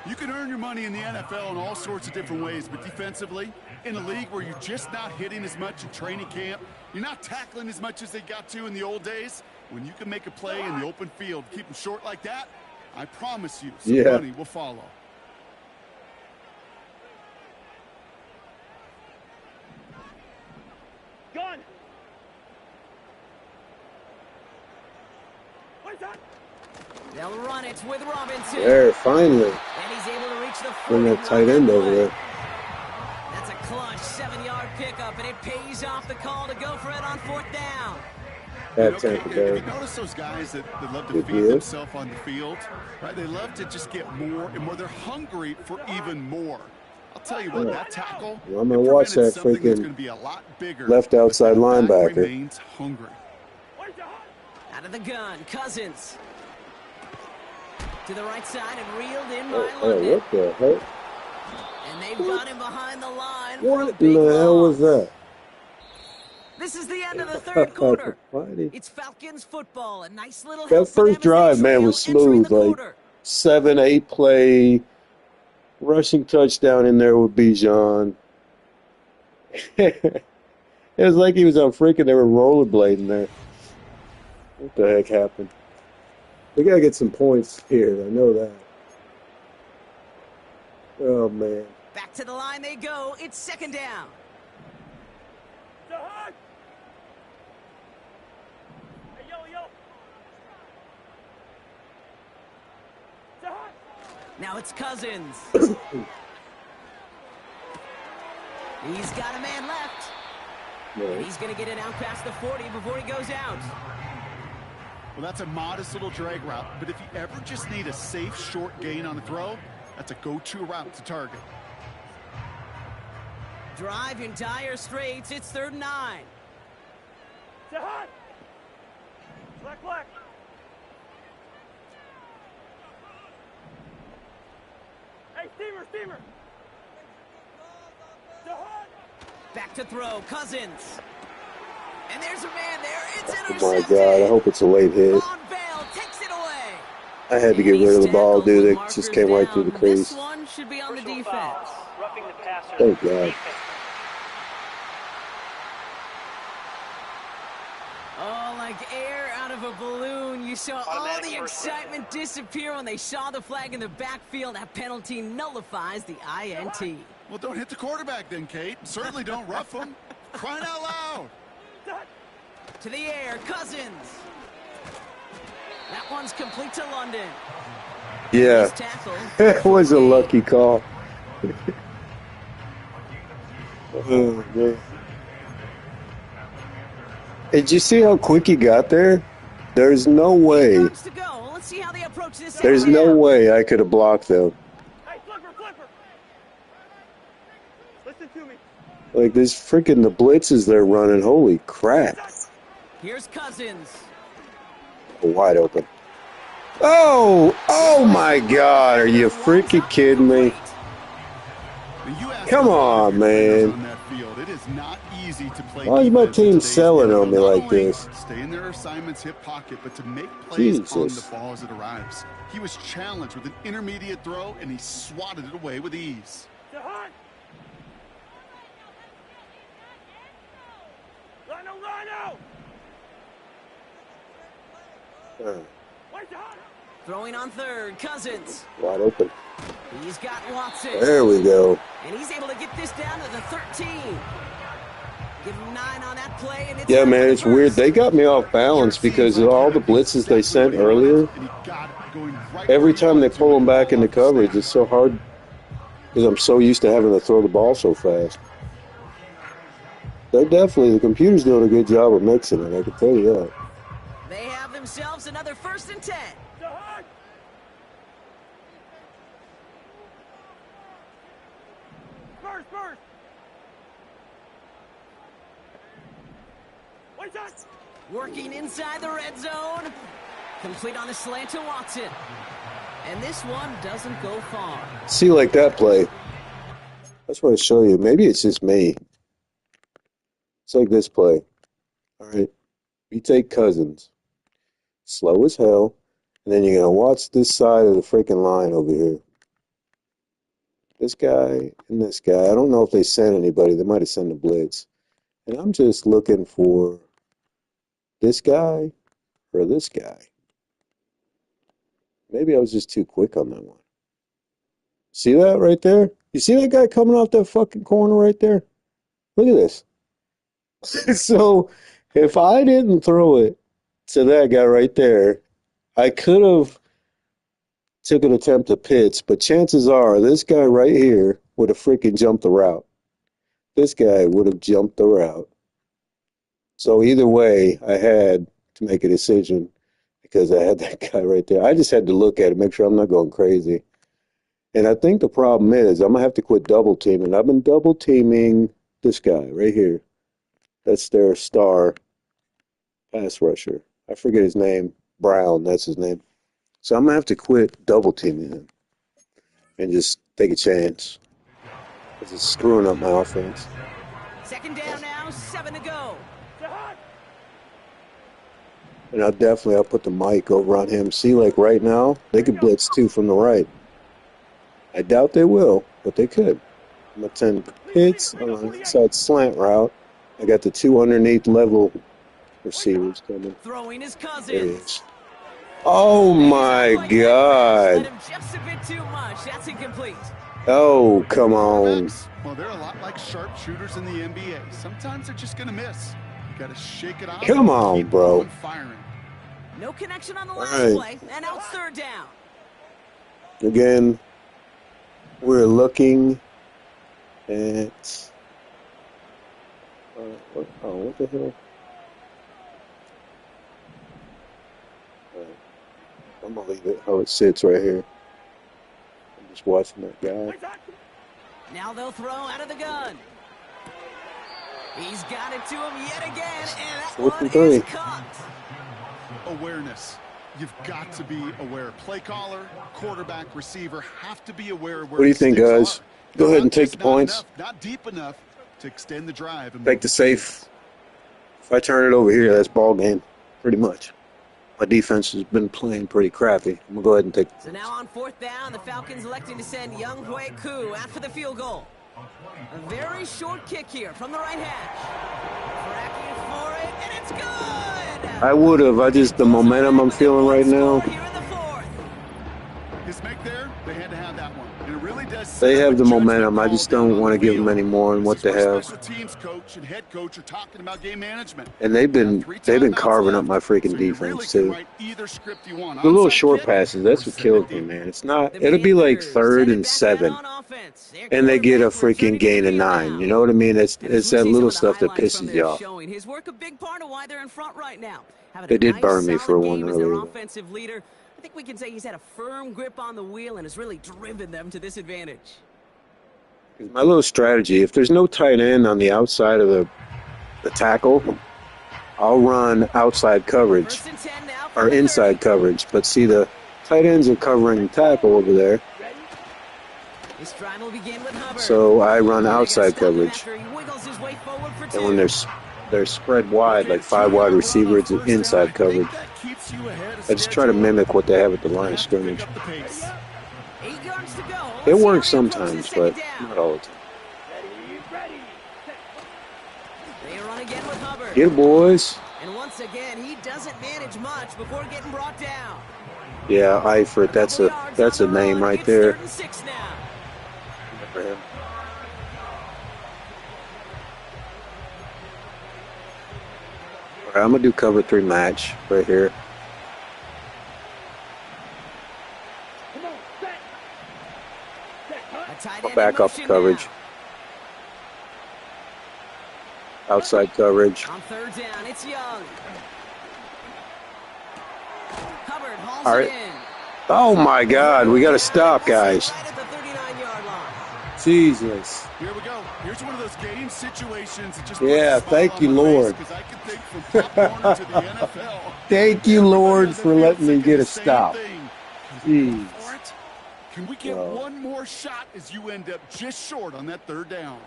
You can earn your money in the NFL in all sorts of different ways, but defensively, in a league where you're just not hitting as much in training camp, you're not tackling as much as they got to in the old days, when you can make a play in the open field, keep them short like that, I promise you, some money will follow.
Gone.
They'll run it with Robinson.
There, finally.
And he's able to reach the 40.
Bring that tight end over there.
That's a clutch 7-yard pickup, and it pays off the call to go for it on 4th down.
At Tampa Bay.
You notice those guys that love to feed themselves on the field, right? They love to just get more and more. They're hungry for even more. I'll tell you what, that tackle.
Well, I'm gonna watch that freaking left outside linebacker.
Remains hungry.
Out of the gun, Cousins. To the right side and reeled in by London.
What the heck?
And they've got him behind the line.
What in the hell was that?
This is the end of the 3rd quarter.
That
It's Falcons football. A nice little
first drive, man, was smooth. Like 7-8 play, rushing touchdown in there with Bijan. It was like he was on freaking. They were rollerblading there. What the heck happened? We gotta get some points here. I know that. Oh man.
Back to the line they go. It's 2nd down. Now it's Cousins. He's got a man left. And he's going to get it out past the 40 before he goes out.
Well, that's a modest little drag route, but if you ever just need a safe short gain on a throw, that's a go-to route to target.
Drive in dire straits. It's 3rd and 9.
Black. Hey, steamer.
Back to throw, Cousins. And there's a man there. It's
Oh
intercepted.
my God! I hope it's a late hit.
Von Bell takes it away.
I had to get rid of the ball, dude. It just came right through the crease.
This one should be on the defense.
Thank God.
Oh, like air out of a balloon. You saw all the excitement disappear when they saw the flag in the backfield. That penalty nullifies the INT.
Well, don't hit the quarterback then, Kate. Certainly don't rough him. Crying out loud.
To the air, Cousins. That one's complete to London.
Yeah, that was a lucky call. Oh, man. Did you see how quick he got there? There's no way.
Let's see how they approach this.
There's no way I could have blocked them.
Hey, flipper. Listen to me.
Like, this freaking the blitzes they're running. Holy crap.
Here's Cousins.
Wide open. Oh my God. Are you freaking kidding me? Come on, man.
It is not easy to play.
Why is my team selling on me like this?
Stay in their assignment's hip pocket, but to make plays on the ball as it arrives. He was challenged with an intermediate throw, and he swatted it away with ease.
Rhino!
Throwing on third, Cousins.
Wide open.
He's got Watson.
There we go.
And he's able to get this down to the 13. Give him 9 on that play. And it's
Yeah, man, it's weird. They got me off balance because of all the blitzes they sent earlier. Every time they pull them back into coverage, it's so hard because I'm so used to having to throw the ball so fast. They're definitely, the computer's doing a good job of mixing it, I can tell you that.
They have themselves another 1st and 10. Working inside the red zone. Complete on a slant to Watson. And this one doesn't go far.
See, like that play. That's what I show you. Maybe it's just me. It's like this play. All right. You take Cousins. Slow as hell. And then you're going to watch this side of the freaking line over here. This guy and this guy. I don't know if they sent anybody. They might have sent a blitz. And I'm just looking for this guy or this guy. Maybe I was just too quick on that one. See that right there? You see that guy coming off that fucking corner right there? Look at this. So if I didn't throw it to that guy right there, I could have took an attempt to pitch, but chances are this guy right here would have freaking jumped the route. This guy would have jumped the route. So either way, I had to make a decision because I had that guy right there. I just had to look at it, make sure I'm not going crazy. And I think the problem is I'm going to have to quit double teaming. I've been double teaming this guy right here. That's their star pass rusher. I forget his name. Brown, that's his name. So I'm going to have to quit double teaming him and just take a chance because it's screwing up my offense.
2nd down now, 7 to go.
And I'll put the mic over on him. See, like right now, they could blitz 2 from the right. I doubt they will, but they could. I'm going to send hits on the inside slant route. I got the 2 underneath level receivers coming.
Throwing his Cousins.
There he is. Oh my God.
Let him just a bit too much. That's incomplete.
Oh, come on.
Well, they're a lot like sharpshooters in the NBA. Sometimes they're just going to miss. You got to shake it off.
Come on, bro.
No connection on the last play, and now it's 3rd down.
Again, we're looking at... what the hell? I'm going to leave it how it sits right here. I'm just watching that guy.
Now they'll throw out of the gun. He's got it to him yet again, and that one is caught.
Awareness. You've got to be aware. Play caller, quarterback, receiver have to be aware of where.
What do you think, guys? Go ahead and take the points.
Not deep enough to extend the drive.
Take the safe. If I turn it over here, that's ball game, pretty much. My defense has been playing pretty crappy. I'm going to go ahead and take.
So now on 4th down, the Falcons electing to send Young Hui Koo after the field goal. A very short kick here from the right hash. Cracking for it, and it's good!
I would have. The momentum I'm feeling right now.
His make there, they had to have that one. And it really does.
They have the momentum. I just don't want to give them any more than what they have.
Special teams coach and head coach are talking about game management.
And they've been carving up my freaking defense too. The little short passes, that's what kills me, man. It's not. It'll be like 3rd and 7, and they get a freaking gain of 9. You know what I mean? It's that little stuff that pisses you off. They did burn me for one earlier.
I think we can say he's had a firm grip on the wheel and has really driven them to this advantage.
My little strategy, if there's no tight end on the outside of the tackle, I'll run outside coverage or inside coverage. But see, the tight ends are covering the tackle over there. So I run outside coverage. And when they're spread wide, like 5 wide receivers, it's inside coverage. I just try to mimic what they have at the line of scrimmage. It works sometimes, but not all the time. Get it, boys.
And once again, he doesn't manage much before getting brought down.
Yeah, Eifert, that's a name right there. For him. All right, I'm gonna do cover 3 match right here. I'll back off the coverage. Outside coverage.
On 3rd down, it's Young. Hubbard hauls
All right.
it in.
Oh my God, we got to stop, guys.
Right at the 39-yard line.
Jesus.
Here we go. Here's one of those game situations that just
thank you, Lord.
I can think from popcorn to the NFL.
Thank you, Lord, for letting me get a stop. Jeez.
Can we get one more shot as you end up just short on that 3rd down?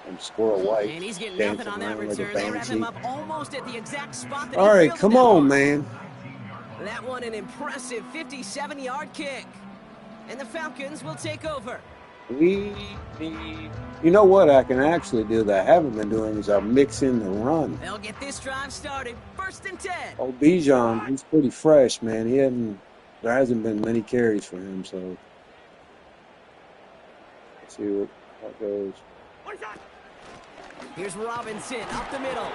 And Squirrel White.
And he's getting nothing on that return. They wrap him up almost at the exact spot that
All right, come on, man.
That one an impressive 57-yard kick. And the Falcons will take over.
We need... You know what I can actually do that I haven't been doing is I'll mix in the run.
They'll get this drive started. 1st and 10.
Oh, Bijan, he's pretty fresh, man. There hasn't been many carries for him, so let's see how it goes.
Here's Robinson up the middle.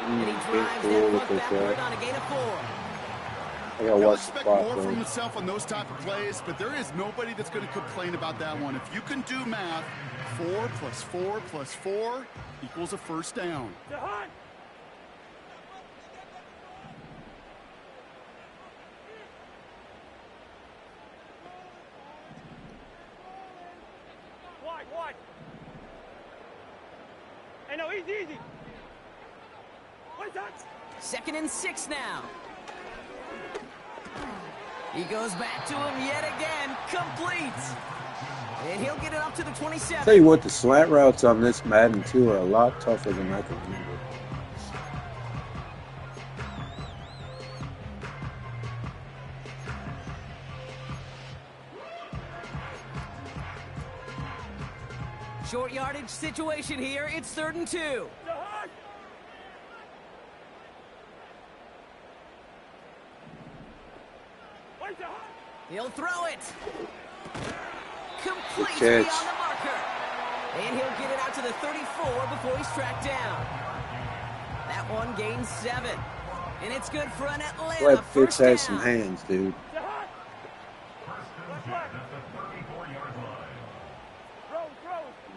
And he drives that puck backward on a gain of 4.
I gotta watch the
expect
clock,
more
man.
from himself on those type of plays, but there is nobody that's going to complain about that one. If you can do math, 4 + 4 + 4 equals a 1st down.
Wide. Hey, no, easy. What's that?
2nd and 6 now. He goes back to him yet again. Complete. And he'll get it up to the 27.
Tell you what, the slant routes on this Madden 2 are a lot tougher than I can remember.
Short yardage situation here. It's 3rd and 2. He'll throw it. Complete beyond the marker. And he'll get it out to the 34 before he's tracked down. That one gains 7. And it's good for an Atlanta
Glad Fitz
first down.
has some hands, dude.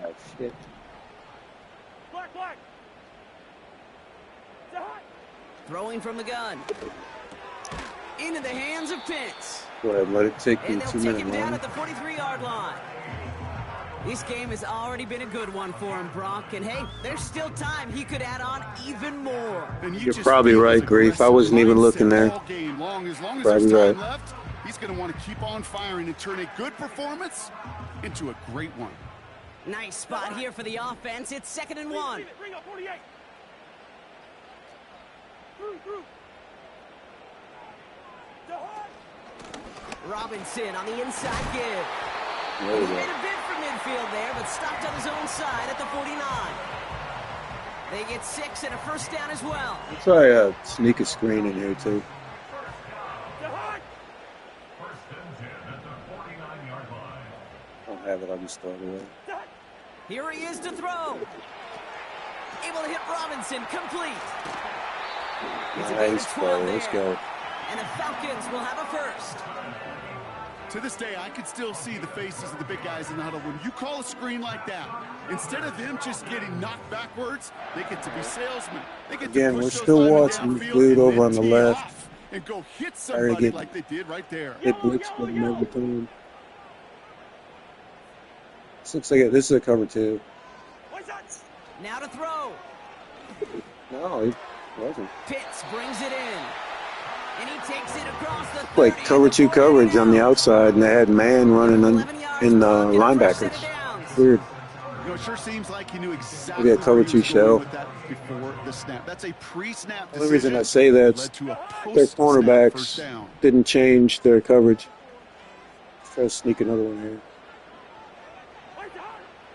Oh, shit.
Throwing from the gun. Into the hands of Pitts.
Go ahead, let it take you
And they'll
2
take
minutes
him down
long.
at the 43-yard line. This game has already been a good one for him, Brock. And hey, there's still time. He could add on even more.
You're probably right, Grief. I wasn't even looking there. Probably right.
Left, he's going to want to keep on firing and turn a good performance into a great one.
Nice spot here for the offense. It's 2nd and 1.
Bring up 48. Through.
Robinson on the inside give. He made a bid for midfield there, but stopped on his own side at the 49. They get 6 and a first down as well.
Let's try a sneak a screen in here, too. I don't have it. I'll just throw it away.
Here he is to throw. Able to hit Robinson. Complete.
Nice play. Let's go.
And the Falcons will have a first.
To this day, I can still see the faces of the big guys in the huddle. When you call a screen like that, instead of them just getting knocked backwards, they get to be salesmen. They get
Again,
to push
we're
those
still
linemen
watching the
downfield
dude
and
over
then
on the
tee
left.
off and go hit somebody like they did right there.
Hit blitz with him every time. This looks like this is a cover 2.
Now to throw.
No, he wasn't.
Pitts brings it in. And he takes it across the 30.
Like cover 2 coverage on the outside, and they had man running in the linebackers. Weird.
You know, it sure seems like he knew exactly
Maybe a cover 2 shell.
with that before the snap. That's a pre-snap
The only reason I say that's their
post-snap
cornerbacks
first down.
didn't change their coverage. Let's try to sneak another one here.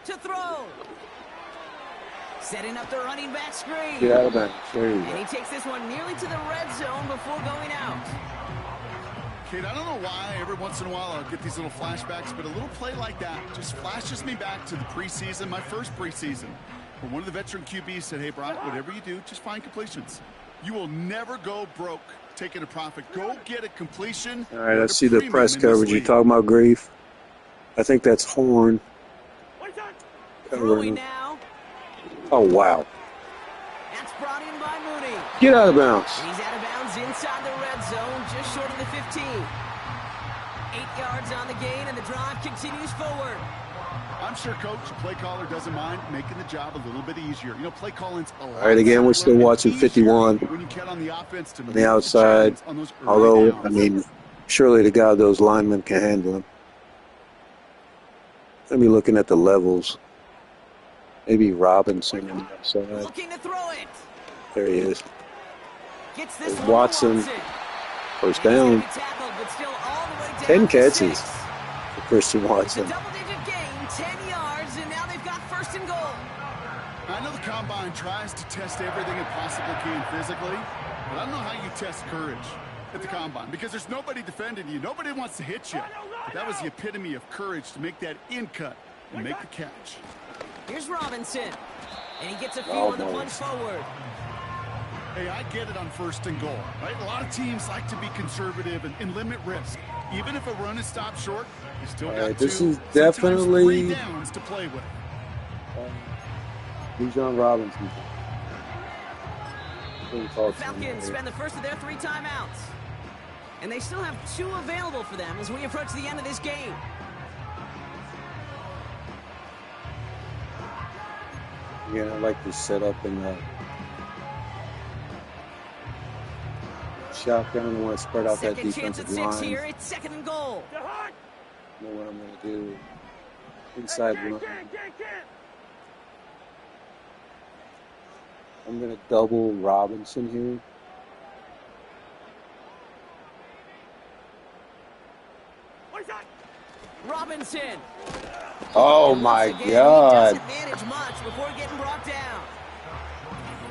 To throw. Setting up the running back screen.
Get out of bounds. There you
And
go.
he takes this one nearly to the red zone before going out.
Kid, I don't know why every once in a while I'll get these little flashbacks, but a little play like that just flashes me back to the preseason, my first preseason, where one of the veteran QBs said, hey, Brock, whatever you do, just find completions. You will never go broke taking a profit. Go get a completion.
All right, I see the press coverage. You're talking about Grief. I think that's Horn.
Throwing now.
Oh, wow.
That's brought in by Mooney.
Get out of bounds.
And he's out of bounds inside the red zone, just short of the 15. 8 yards on the gain, and the drive continues forward.
I'm sure Coach, play caller, doesn't mind making the job a little bit easier. You know, play calling's a lot.
All right, again, we're still watching 51
when you count on the offense to
on the outside. Although, I mean, surely to God those linemen can handle him. Let me looking at the levels. Maybe Robinson on the outside.
Looking to throw it.
There he is.
Gets this
There's
one
Watson. First down.
Tackled, but still all the way down
10
to
catches
6.
for Christian
It's a
Watson.
double-digit gain, 10 yards, and now they've got first and goal.
I know the Combine tries to test everything it possibly can physically, but I don't know how you test courage at the Combine, because there's nobody defending you. Nobody wants to hit you. But that was the epitome of courage to make that in cut and make the catch.
Here's Robinson, and he gets a feel of the punch forward.
Hey, I get it on first and goal, right? A lot of teams like to be conservative and limit risk. Even if a run is stopped short, you still got
this
two,
is
sometimes
definitely
3 downs to play with.
Bijan Robinson.
Falcons spend the first of their 3 timeouts. And they still have 2 available for them as we approach the end of this game.
Again, I like to set up in the shotgun. I want to spread out that
Second chance
defensive
at 6
line.
here. It's second and goal.
I know what I'm going to do. Inside run. I'm going to double Robinson here.
Robinson.
Oh my God.
Doesn't manage much before getting brought down.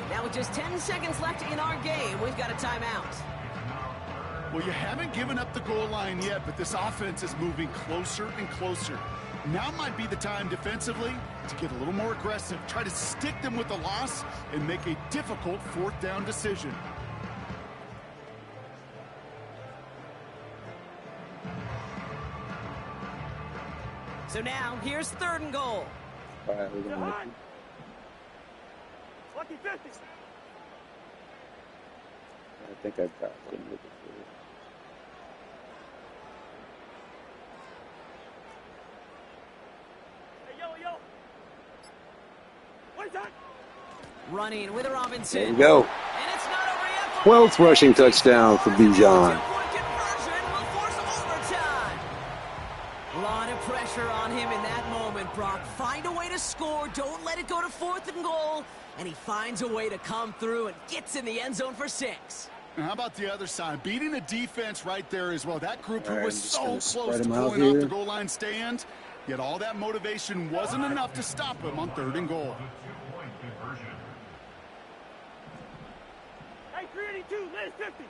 Now with just 10 seconds left in our game, we've got a timeout.
Well, you haven't given up the goal line yet, but this offense is moving closer and closer. Now might be the time defensively to get a little more aggressive, try to stick them with the loss, and make a difficult 4th down decision.
So now, here's 3rd and goal.
All right, we're going to I think I've got him with it.
Running with Robinson.
There we go.
And it's not over yet.
12th rushing touchdown for Bijan.
A lot of pressure on him in that moment, Brock. Find a way to score. Don't let it go to 4th and goal. And he finds a way to come through and gets in the end zone for 6.
And how about the other side? Beating a defense right there as well. That group who
All right,
was so close to
out
pulling off
here.
the goal line stand, yet all that motivation wasn't enough to stop him on 3rd and goal.
382, minus 50.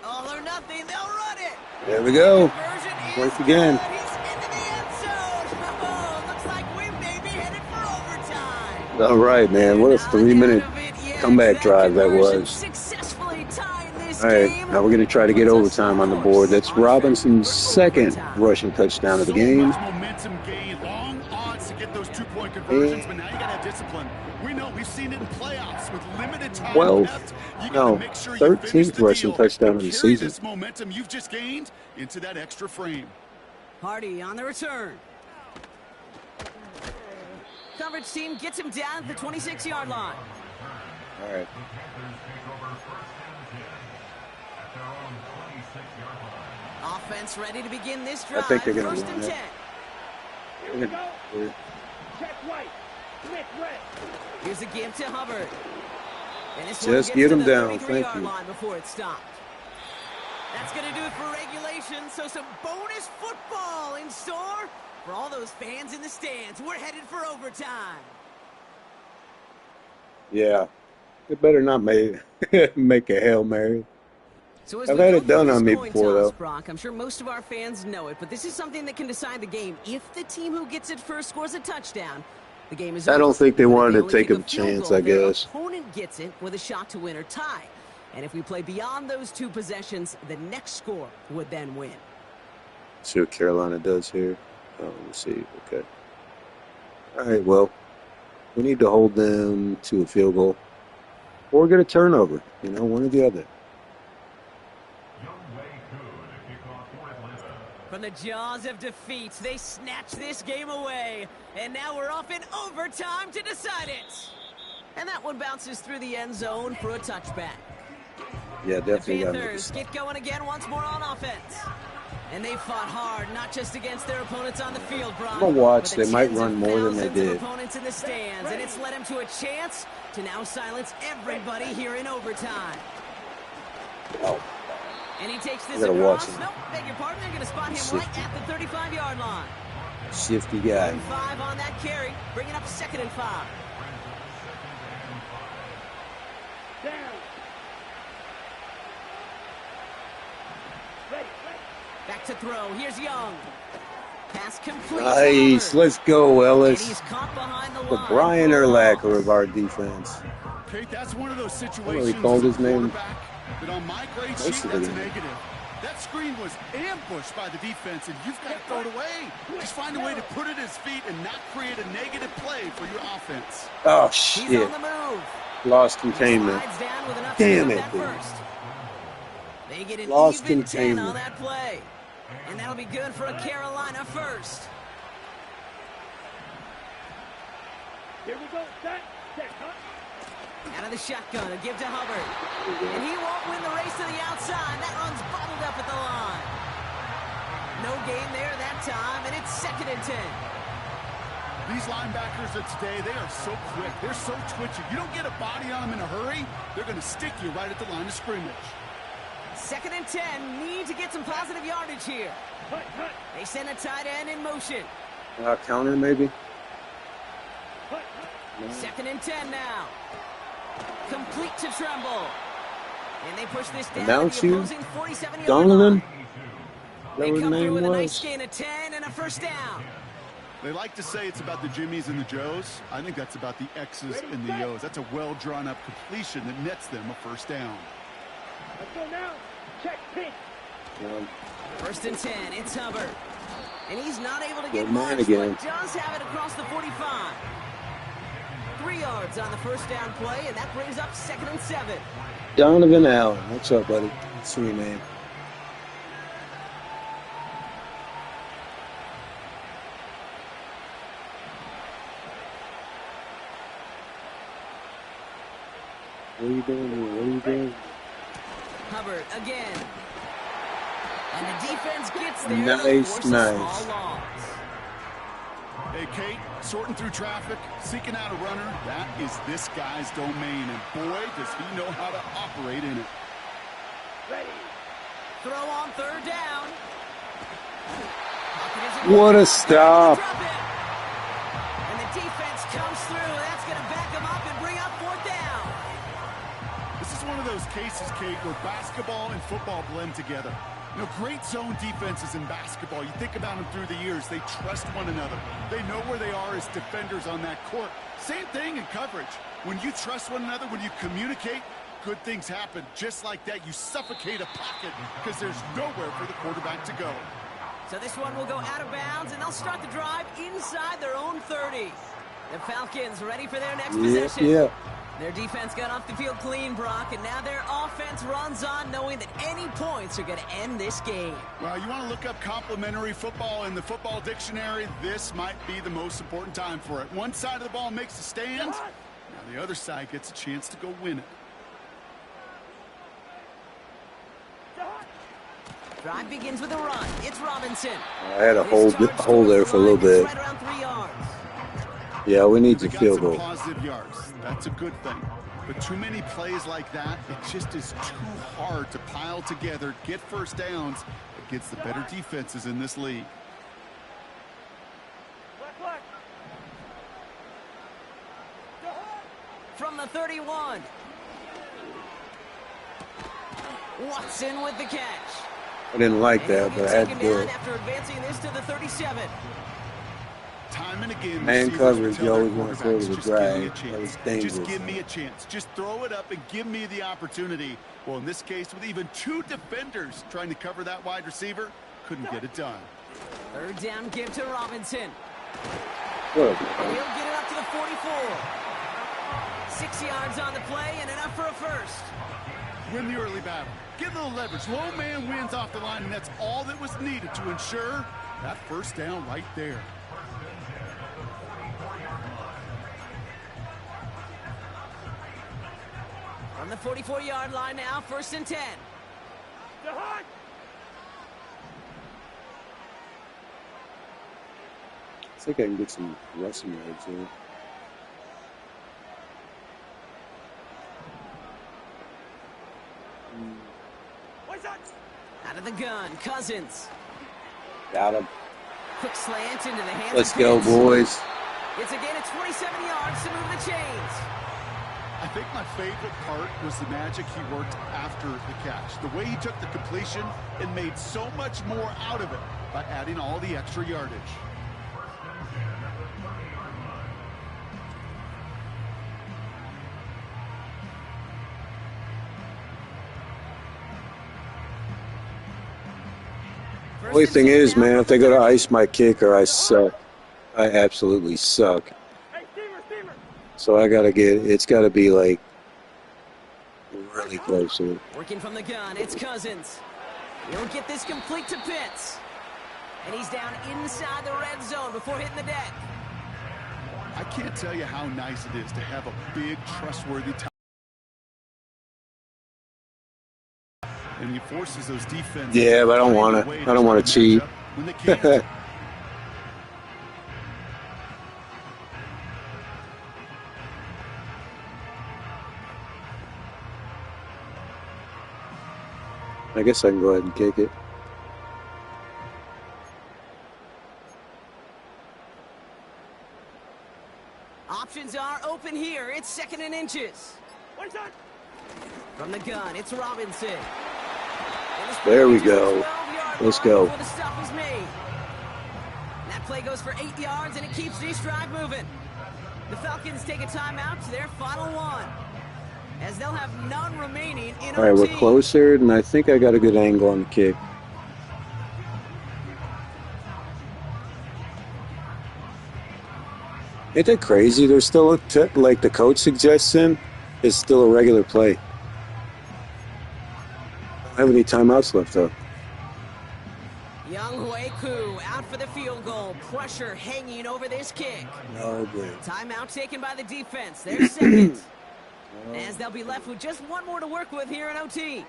All or nothing, they'll run it.
There we go.
Conversion is
Once again.
good. He's into the end zone. Oh, looks like we may be headed for overtime.
All right, man. What a 3-minute comeback drive that was.
Successfully tying this
All right,
game.
now we're going to try to get overtime on the board. That's Robinson's second rushing touchdown of the game.
So much momentum gain, long odds to get those 2-point conversions, but now you got to have discipline. We know we've seen it in playoffs with limited time
12,
left. You
no,
make sure you finish
13th
the
rushing
deal
touchdown
and
of the
carry
season.
this momentum you've just gained into that extra frame.
Hardy on the return. Coverage team gets him down at the 26-yard line.
All right.
Offense ready to begin this drive.
I think they're going to
First
win
and
it.
10.
Here we go. Check right. Smith red.
Here's a give to Hubbard. And this
Just
one
get
gets
him
to the
down.
33-yard
Thank you.
line before it stopped. That's going to do it for regulation. So some bonus football in store for all those fans in the stands. We're headed for overtime.
Yeah. It better not make a Hail Mary.
So as
I've
we
had
go
it done
through
on
this
me
coin
before,
toss,
though.
Brock, I'm sure most of our fans know it, but this is something that can decide the game. If the team who gets it first scores a touchdown, the game is over.
I don't think they
But if
wanted to
only
take
kick
a
field
chance,
goal,
I
their
guess.
opponent gets it with a shot to win or tie. And if we play beyond those two possessions, the next score would then win.
See what Carolina does here. Oh, let me see. Okay. All right, well, we need to hold them to a field goal or get a turnover, one or the other.
From the jaws of defeat, they snatch this game away. And now we're off in overtime to decide it. And that one bounces through the end zone for a touchback.
Yeah,
The
definitely got to make a
Panthers
stop.
get going again once more on offense. And they fought hard, not just against their opponents on the field, Brock.
I'm gonna watch.
but the
They might
tens
run
of
more than they
thousands of
did.
opponents in the stands, and it's led them to a chance to now silence everybody here in overtime.
Oh,
And he takes this
I gotta watch
across.
him.
Nope, beg your pardon. They're going to spot him
Shifty.
right at the 35-yard line.
shifty guy.
5 on that carry, bringing up 2nd and 5.
Down. Ready.
Back to throw. Here's Young. Pass complete.
Nice. Let's go,
And
Ellis.
he's caught behind the
The
line.
Brian
for a
Urlacher
loss.
of our defense.
Kate, that's one of those
know
situations
he called
as
his
a
name
quarterback that on my grade
most
sheet,
of the
that's a
game.
negative. That screen was ambushed by the defense, and you've got to throw it away. Just find a way to put it at his feet and not create a negative play for your offense.
Oh,
He's
shit.
on the move.
Lost containment.
Slides down with enough
Damn
to
it,
get that
dude.
first. They get an
Lost
even 10
containment.
on that play. And that'll be good for a Carolina first.
Here we go. Set. Huh?
Out of the shotgun, a give to Hubbard. And he won't win the race to the outside. That run's bottled up at the line. No gain there that time, and it's 2nd and 10.
These linebackers of today, they are so quick. They're so twitchy. You don't get a body on them in a hurry, they're going to stick you right at the line of scrimmage.
2nd and 10. Need to get some positive yardage here.
Hut.
They send a tight end in motion.
Counter, maybe?
Hut.
2nd and 10 now. Complete to Tremble. And they push this down
Announce
to the
you?
opposing 47-yard
Donovan?
line.
Is that
They
what his
come through
name
with a nice
was?
gain of 10 and a first down.
They like to say it's about the Jimmies and the Joes. I think that's about the X's and the O's. That's a well-drawn-up completion that nets them a first down.
Let's go now. Check pink.
First and 10, it's Hubbard. And he's not able to
Good
get
man
much,
again.
but does have it across the 45. 3 yards on the first down play, and that brings up 2nd and 7.
Donovan Allen. What's up, buddy? Let's see your name. What are you doing here? What are you doing?
Hubbard again. And the defense gets there.
Nice,
to force a
nice.
small loss.
Hey, Kate, sorting through traffic, seeking out a runner, that is this guy's domain. And boy, does he know how to operate in it.
Ready.
Throw on 3rd down.
What a stop.
Drop it.
cases, Kate, where basketball and football blend together. You know, great zone defenses in basketball. You think about them through the years. They trust one another. They know where they are as defenders on that court. Same thing in coverage. When you trust one another, when you communicate, good things happen. Just like that, you suffocate a pocket because there's nowhere for the quarterback to go.
So this one will go out of bounds, and they'll start the drive inside their own 30. The Falcons ready for their next possession.
Yeah.
Their defense got off the field clean, Brock, and now their offense runs on knowing that any points are going to end this game.
Well, you want to look up complimentary football in the football dictionary, this might be the most important time for it. One side of the ball makes a stand, now the other side gets a chance to go win it.
Drive begins with a run. It's Robinson.
I had a hold there for a little bit.
Right around 3 yards.
Yeah, we need to field goal.
Positive yards. That's a good thing. But too many plays like that, it just is too hard to pile together, get first downs against the better defenses in this league.
From the 31. Watson with the catch.
I didn't like that, but I had to do it.
After advancing this to the 37.
Time and again,
man coverage, you always want to throw to the drag. That was dangerous.
Just give me a chance. Just throw it up and give me the opportunity. Well, in this case, with even 2 defenders trying to cover that wide receiver, couldn't get it done.
Third down give to Robinson.
Good.
And he'll get it up to the 44. 6 yards on the play and enough for a first.
Win the early battle. Get a little leverage. Low man wins off the line, and that's all that was needed to ensure that first down right there.
From the 44-yard line now, 1st and 10.
I think I can get some rushing yards here.
Out of the gun, Cousins.
Got him.
Quick slant into the hands
Let's
of
go,
Pitts.
boys.
It's a gain of 27 yards to move the chains.
I think my favorite part was the magic he worked after the catch. The way he took the completion and made so much more out of it by adding all the extra yardage.
Only thing is, man, if they go to ice my kicker, I suck. I absolutely suck. So I gotta it's gotta be like really close to it.
Working from the gun, it's Cousins. He'll get this complete to Pitts. And he's down inside the red zone before hitting the deck.
I can't tell you how nice it is to have a big, trustworthy tight end. And he forces those defenses.
Yeah, but I don't want to. I don't want to cheat. I guess I can go ahead and kick it.
Options are open here. It's 2nd and inches. From the gun, it's Robinson.
There we go. Let's go.
The stop is made. That play goes for 8 yards, and it keeps this drive moving. The Falcons take a timeout to their final one, as they'll have none remaining in
All right,
OT.
we're closer, and I think I got a good angle on the kick. Ain't that crazy? There's still like the coach suggestion is still a regular play. I don't have any timeouts left though.
Young Hueku out for the field goal. Pressure hanging over this kick.
No good.
Timeout taken by the defense. They're second. As they'll be left with just one more to work with here in OT.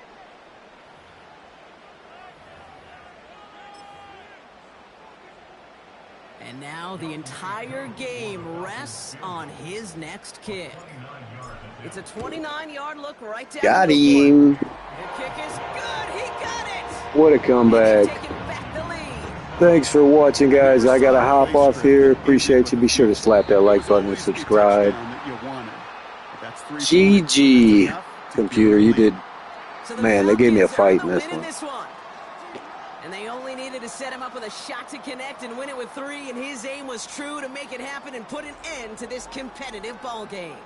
And now the entire game rests on his next kick. It's a 29-yard look right down.
Got
the
him.
The kick is good. He got it.
What a comeback.
Taking back the lead.
Thanks for watching, guys. I got to hop off here. Appreciate you. Be sure to slap that like button and subscribe. GG, computer. You did
So the
Man, they gave me a
Falcons
fight in
earn the
this
win
one.
in this one. And they only needed to set him up with a shot to connect and win it with 3, and his aim was true to make it happen and put an end to this competitive ball game.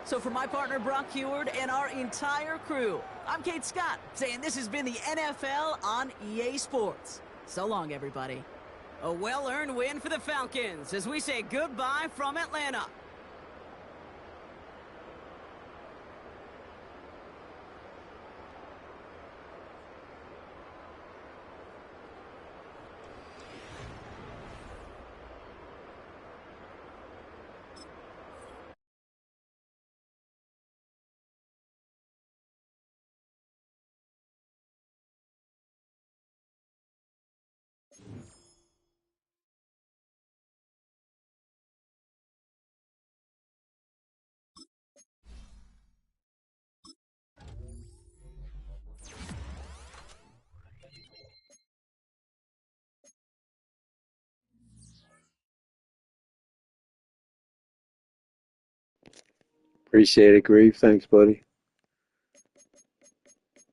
So for my partner, Brock Heward, and our entire crew, I'm Kate Scott, saying this has been the NFL on EA Sports. So long, everybody. A well-earned win for the Falcons as we say goodbye from Atlanta.
Appreciate it, Grief. Thanks, buddy.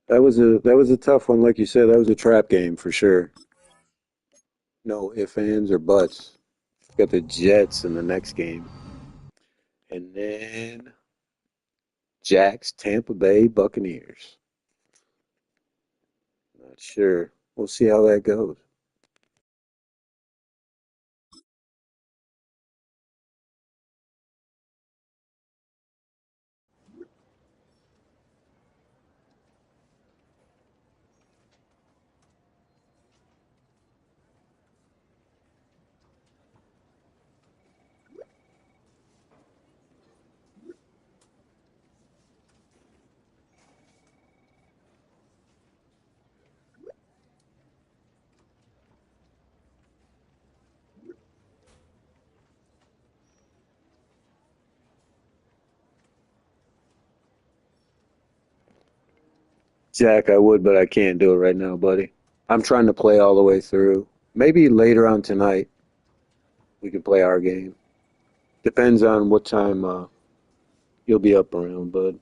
That was a tough one, like you said. That was a trap game for sure. No ifs, ands, or buts. Got the Jets in the next game, and then Jack's Tampa Bay Buccaneers. Not sure. We'll see how that goes. Jack, I would, but I can't do it right now, buddy. I'm trying to play all the way through. Maybe later on tonight we can play our game. Depends on what time you'll be up around, bud.